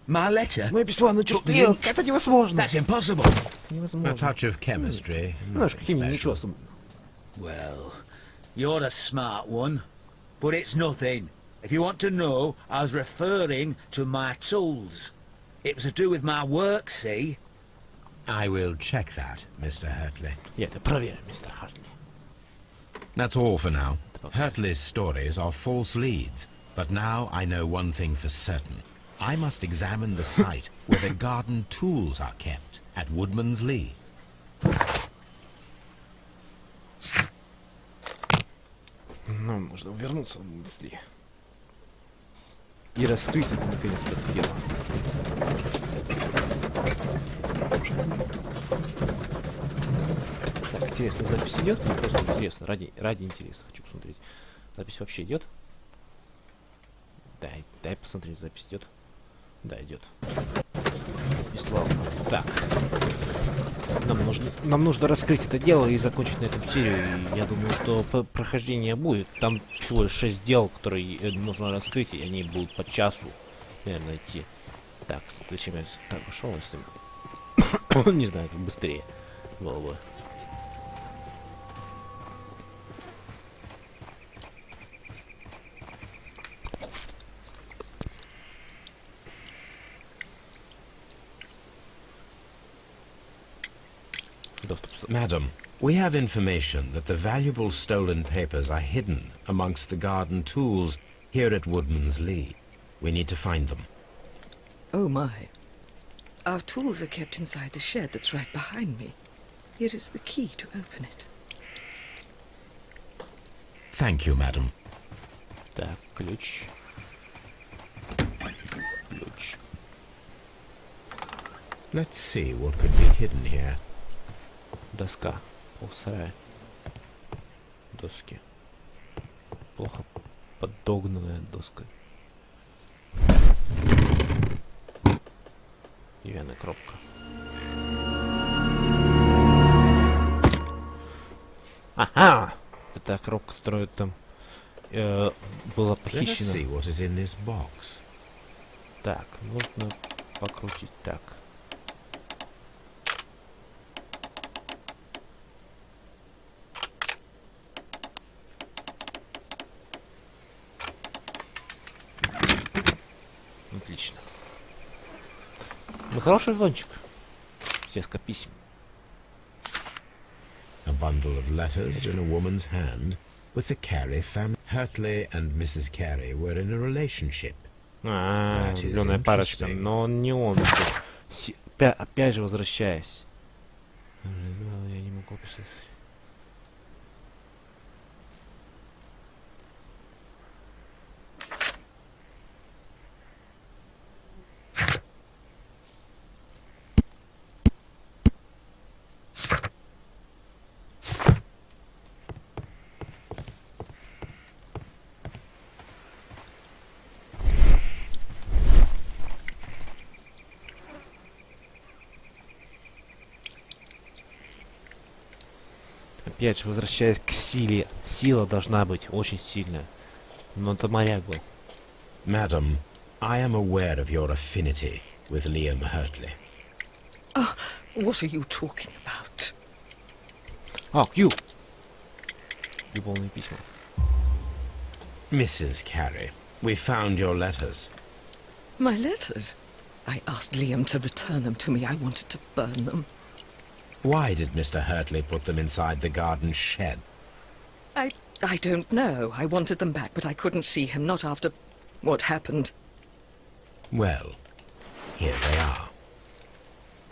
My letter? Мое письмо, ну что ты делаешь? Это невозможно. That's impossible. Невозможно. A touch of chemistry, Немножко nothing химии, ничего special. особенного. Well, you're a smart one, but it's nothing. If you want to know, I was referring to my tools. It was to do with my work, see? I will check that, Mr. Hurtley. Я это проверю, мистер Хартли. That's all for now. Hurtley's stories are false leads, but now I know one thing for certain. I must examine the site where the garden tools are kept at Woodman's Lee. Нам нужно вернуться быстрее. И раскрыть это, наконец, это дело. Так, интересно, запись идет? Мне просто интересно, ради интереса хочу посмотреть. Запись вообще идет? Дай посмотреть, запись идет. Да, идет. И славно. Так. Нам нужно раскрыть это дело и закончить на этом серию. И я думаю, что прохождение будет. Там всего лишь 6 дел, которые нужно раскрыть, и они будут по часу, наверное, идти. Так, зачем я так пошел, если... Не знаю, как быстрее было бы. Madam, we have information that the valuable stolen papers are hidden amongst the garden tools here at Woodman's Lee. We need to find them. Oh my. Our tools are kept inside the shed that's right behind me. Here is the key to open it. Thank you, madam. Так, ключ. Ключ. Let's see what could be hidden here. Доска. Полсарая. Доски. Плохо подогнанная доска. Деревянная коробка. Ага! Это коробка, которая там была похищена. Let us see what is in this box. Так, нужно покрутить так. Отлично. Ну, хороший зончик. Связка писем. A bundle of letters in a woman's hand with the Carey family. Hurtley and Mrs. Carey were in a relationship. That is Влюбленная парочка, interesting. но он не он. Опять же возвращаясь. Я не могу описать. Опять же, возвращаясь к силе. Сила должна быть очень сильная. Но это моряк был. Madam, I am aware of your affinity with Liam Hurtley. Oh, What are you talking about? А, Q. Любовные письма. Mrs. Carey, we found your letters. My letters? I asked Liam to return them to me. I wanted to burn them. Why did Mr. Hurtley put them inside the garden shed? I don't know. I wanted them back, but I couldn't see him, not after what happened. Well, here they are.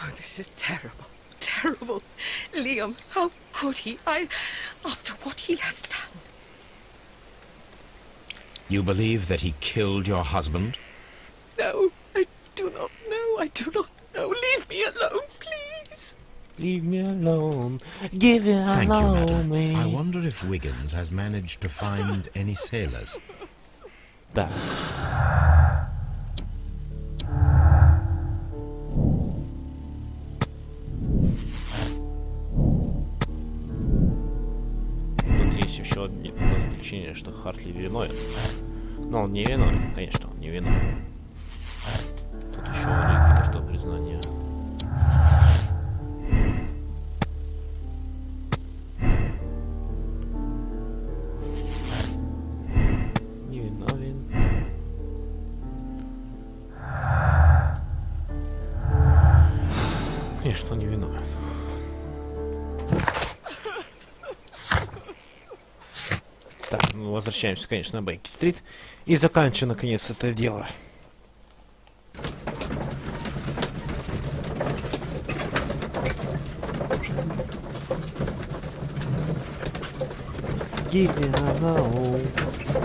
Oh, this is terrible. Terrible. Liam, how could he? After what he has done. You believe that he killed your husband? No, I do not know. I do not know. Leave me alone, please. Leave me alone. Give it Thank you, alone. madam. I wonder if Wiggins has managed to find any sailors. Так. Тут есть еще одно заключение, что Хартли виновен. Но он не виновен, конечно, он не виновен. Тут еще какие-то что признания. Не виновен. Конечно, он не виновен. Так, ну возвращаемся, конечно, на Бейкер-стрит и заканчиваем, наконец, это дело. Give it alone,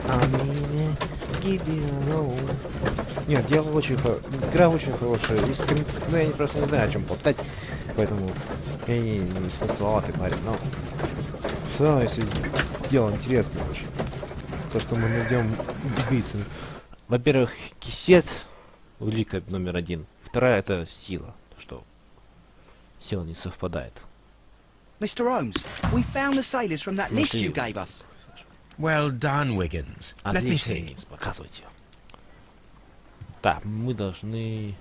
I mean it, give it alone. Нет, дело очень игра очень хорошая. Ну, я просто не знаю, о чем болтать, поэтому я не смысловатый парень, но все равно, если дело интересное очень. То, что мы найдем убийцу. Во-первых, кисет, улика номер 1. Вторая это сила, то, что сила не совпадает. Mr. Holmes, we found the sailors from that list you gave us. Well done, Wiggins. Let me Отлично, see. Виггинс, показывайте. Так, мы должны...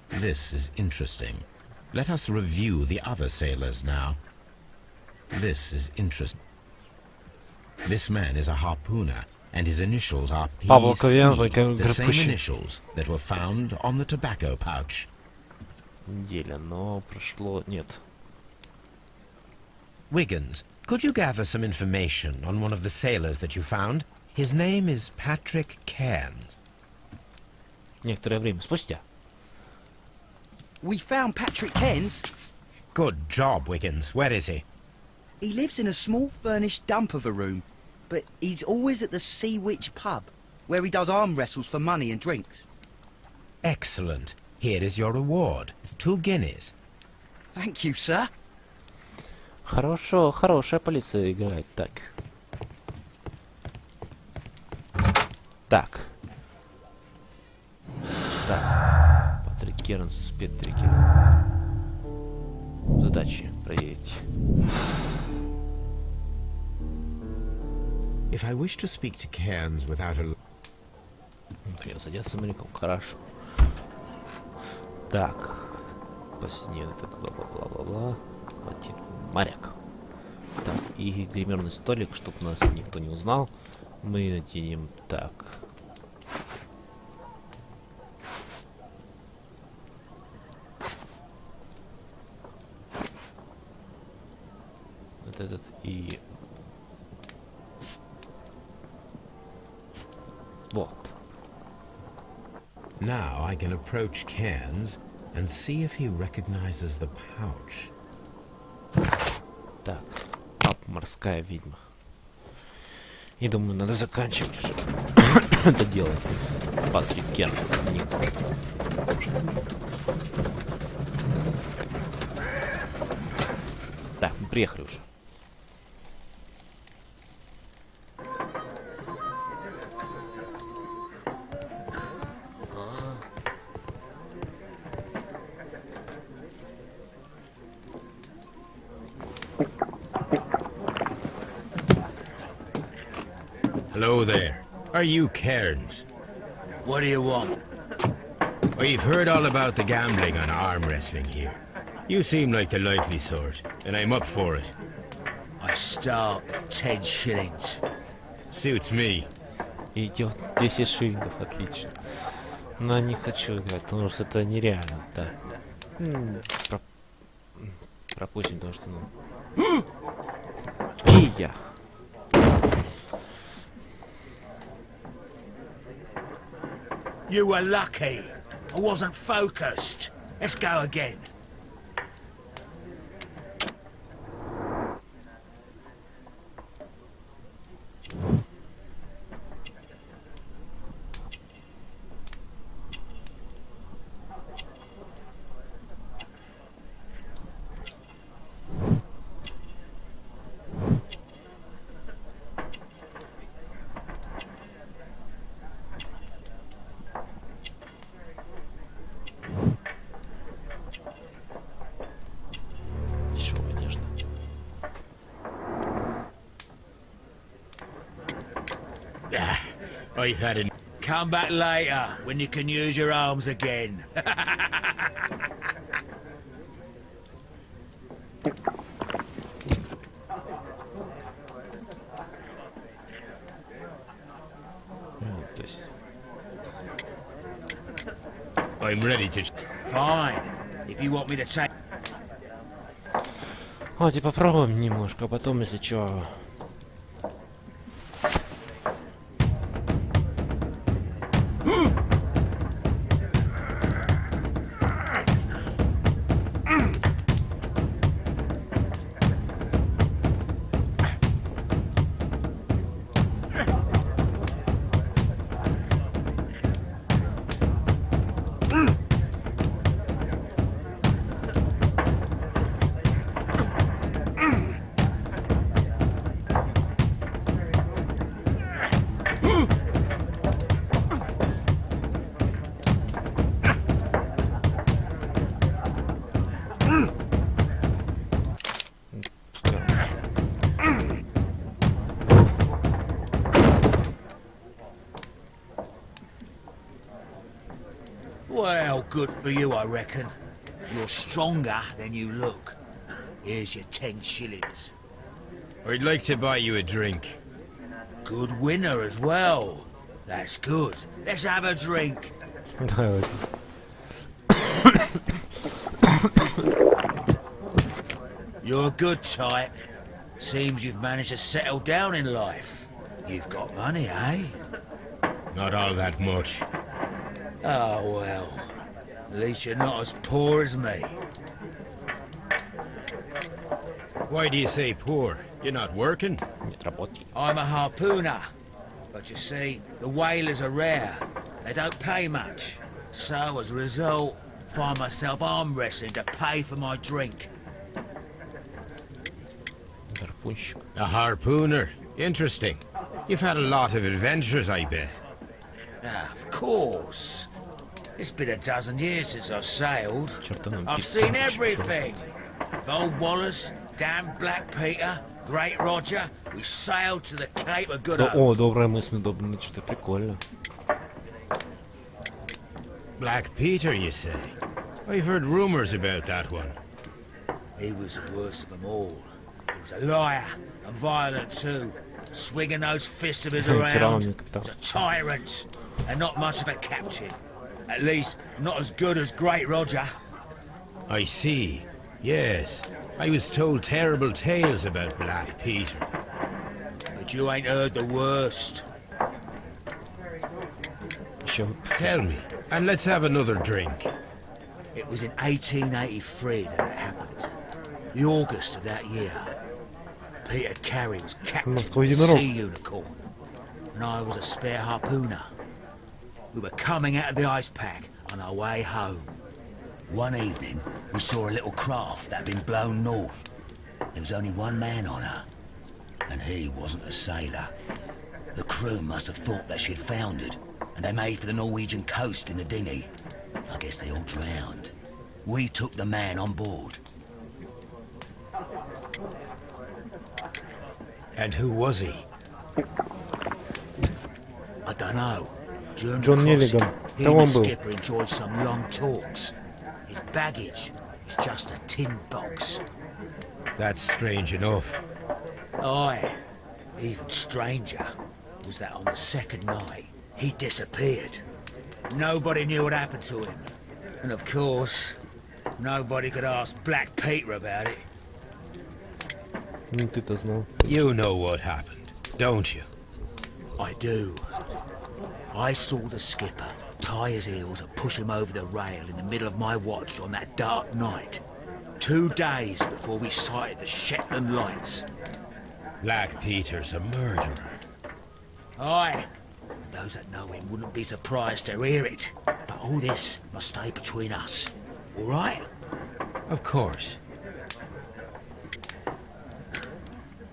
This is interesting. Let us review the other sailors now. This is interesting. This man is a harpooner, and his initials are Павел PC, Ковенза, the same Гарпущин. initials that were found on the tobacco pouch. Неделя, но прошло... Нет. Wiggins, could you gather some information on one of the sailors that you found? His name is Patrick Cairns. Некоторое время спустя. We found Patrick Cairns. Good job, Wiggins. Where is he? He lives in a small furnished dump of a room, but he's always at the Sea Witch pub, where he does arm wrestles for money and drinks. Excellent. Here is your reward. 2 guineas. Thank you, sir. Хорошо, хорошая полиция играет. Так. Так. Так. Патрик Кернс, Петрик Задачи проверить. If I wish to speak to Cairns without a... Например, задеться моряком. Хорошо. Так. Последний этот бла-бла-бла-бла-бла. Платит моряк. Так, и гримерный столик, чтобы нас никто не узнал. Мы наденем так. Вот этот и... Вот. Now I can approach Cairns and see if he recognizes the pouch. Так, пап, морская ведьма. И думаю, надо заканчивать уже это дело. Патрик Кернс. Так, мы приехали уже. Hello there. Are you Cairns? What do you want? We've heard all about the gambling on arm wrestling here. You seem like the likely sort, and I'm up for it. I start at 10 shillings. Suits me. Идет 10 шиллингов, отлично. Но не хочу играть, потому что это нереально, да. Пропустим, потому что, ну... Кия! You were lucky. I wasn't focused. Let's go again. I've had it. Come back later, when you can use your arms again. I'm ready to... Fine, if you want me to take... Давайте попробуем немножко, а потом, если чё... Well, good for you, I reckon. You're stronger than you look. Here's your 10 shillings. I'd like to buy you a drink. Good winner as well. That's good. Let's have a drink. You're a good type. Seems you've managed to settle down in life. You've got money, eh? Not all that much. Oh, well. At least you're not as poor as me. Why do you say poor? You're not working? I'm a harpooner. But you see, the whalers are rare. They don't pay much. So, as a result, find myself arm wrestling to pay for my drink. A harpooner? Interesting. You've had a lot of adventures, I bet. Of course. It's been a dozen years since I've sailed. I've seen everything. Old Wallace, damn Black Peter, Great Roger. We sailed to the Cape of Good Hope. О, добрая мысль, доброе, что-то прикольно. Black Peter, you say? I've heard rumors about that one. He was the worst of them all. He was a liar and violent too. Swinging those fists of his around. He was a tyrant and not much of a captain. At least, not as good as Great Roger. I see. Yes. I was told terrible tales about Black Peter. But you ain't heard the worst. Tell me, and let's have another drink. It was in 1883 that it happened. The August of that year. Peter Carey was captain of the Sea Unicorn, and I was a spare harpooner. We were coming out of the ice pack on our way home. One evening, we saw a little craft that had been blown north. There was only one man on her, and he wasn't a sailor. The crew must have thought that she'd foundered, and they made for the Norwegian coast in the dinghy. I guess they all drowned. We took the man on board. And who was he? I don't know. During John the crossing, Nelligan. He and the skipper enjoyed some long talks. His baggage was just a tin box. That's strange enough. Aye, even stranger was that on the second night he disappeared. Nobody knew what happened to him. And of course, nobody could ask Black Peter about it. You know what happened, don't you? I do. I saw the skipper tie his heels and push him over the rail in the middle of my watch on that dark night. 2 days before we sighted the Shetland lights. Black Peter's a murderer. Aye. And those that know him wouldn't be surprised to hear it. But all this must stay between us. All right? Of course.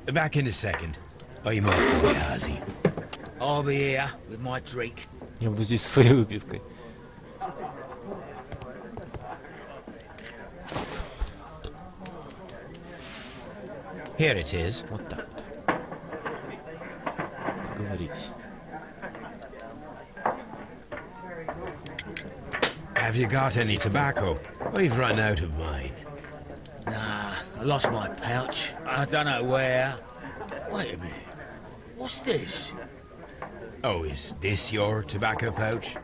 Back in a second. I'm off to the Kazi. I'll be here with my drink. Я буду здесь своей выпивкой. Here it is. Вот так вот. Поговорить. Have you got any tobacco? I've run out of mine. Nah, I lost my pouch. I don't know where. Wait a minute. What's this? Oh, is this your tobacco pouch?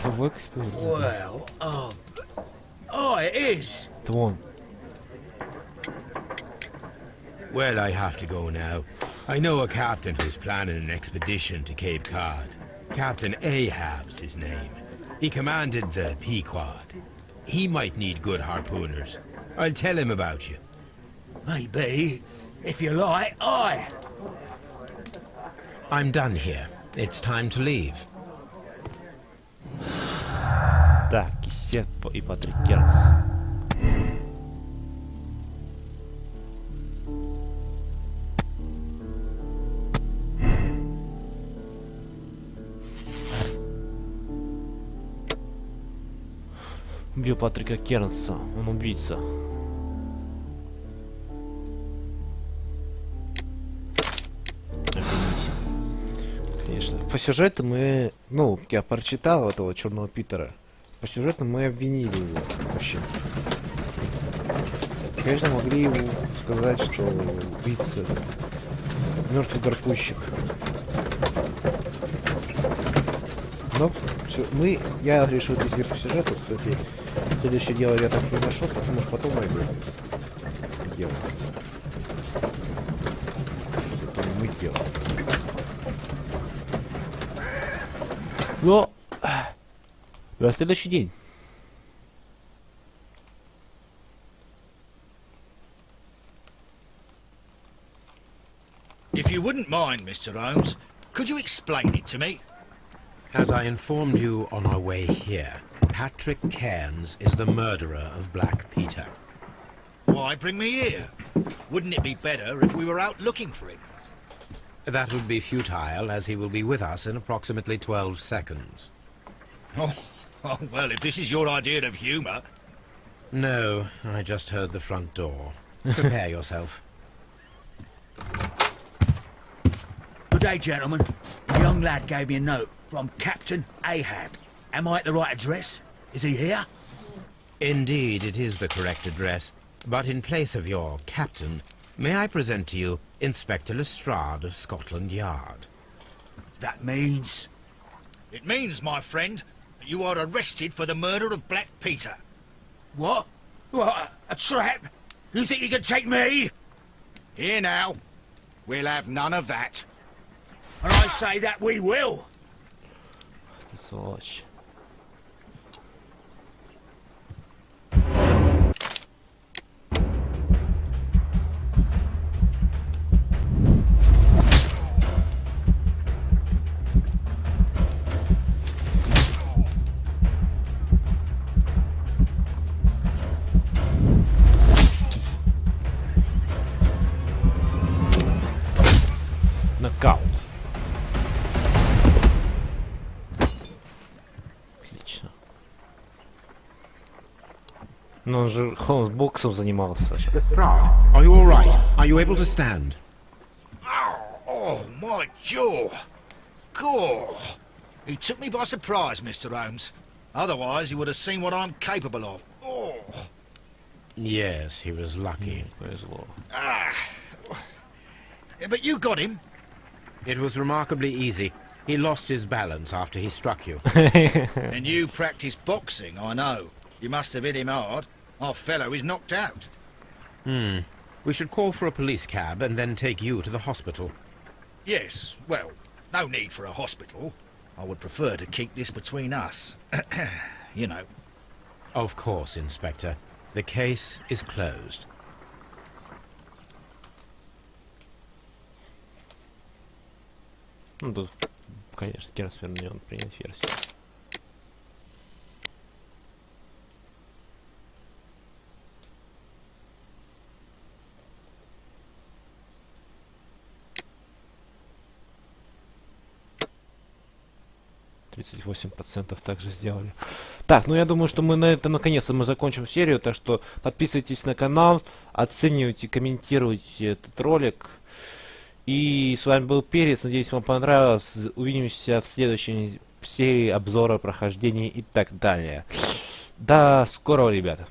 Well, oh, it is. Это вон. Well, I have to go now. I know a captain who's planning an expedition to Cape Cod. Captain Ahab's his name. He commanded the Pequod. He might need good harpooners. I'll tell him about you. Maybe. If you like, aye. I'm done here. It's time to leave. Так, Кисет и Патрик Кернс. Убил Патрика Кернса. Он убийца. Конечно. По сюжету мы... Ну, я прочитал этого Черного Питера. По сюжету мы обвинили его вообще. Конечно, могли ему сказать, что убийца мертвый гарпунщик. Но я решил действовать по сюжету. Кстати, следующее дело я так не нашел, потому что потом найду дело. Что мы делаем. Но на следующий день. If you wouldn't mind, Mr. Holmes, could you explain it to me? As I informed you on our way here, Patrick Cairns is the murderer of Black Peter. Why bring me here? Wouldn't it be better if we were out looking for him? That would be futile, as he will be with us in approximately 12 seconds. Oh, well, if this is your idea of humour... No, I just heard the front door. Prepare yourself. Good day, gentlemen. A young lad gave me a note from Captain Ahab. Am I at the right address? Is he here? Indeed, it is the correct address. But in place of your captain, may I present to you Inspector Lestrade of Scotland Yard? That means... It means, my friend, that you are arrested for the murder of Black Peter. What? What? A trap? You think you can take me? Here now. We'll have none of that. And I say that we will. Ты сволочь. Нокаут. Отлично. Но он же Холмс боксом занимался. Are you all right? Are you able to stand? Oh, my jaw. Gore. He took me by surprise, Mr. Holmes. Otherwise, he would have seen what I'm capable of. Oh. Yes, he was lucky. Повезло. Yeah, but you got him. It was remarkably easy. He lost his balance after he struck you. And you practice boxing, I know. You must have hit him hard. Our fellow is knocked out. We should call for a police cab and then take you to the hospital. Yes, well, no need for a hospital. I would prefer to keep this between us. You know. Of course, Inspector. The case is closed. Ну, тут, конечно, трансферный он принять версию. %, также сделали. Так, ну я думаю, что мы на этом наконец-то мы закончим серию. Так что подписывайтесь на канал, оценивайте, комментируйте этот ролик. И с вами был Перец. Надеюсь, вам понравилось. Увидимся в следующей серии обзора, прохождения и так далее. До скорого, ребята.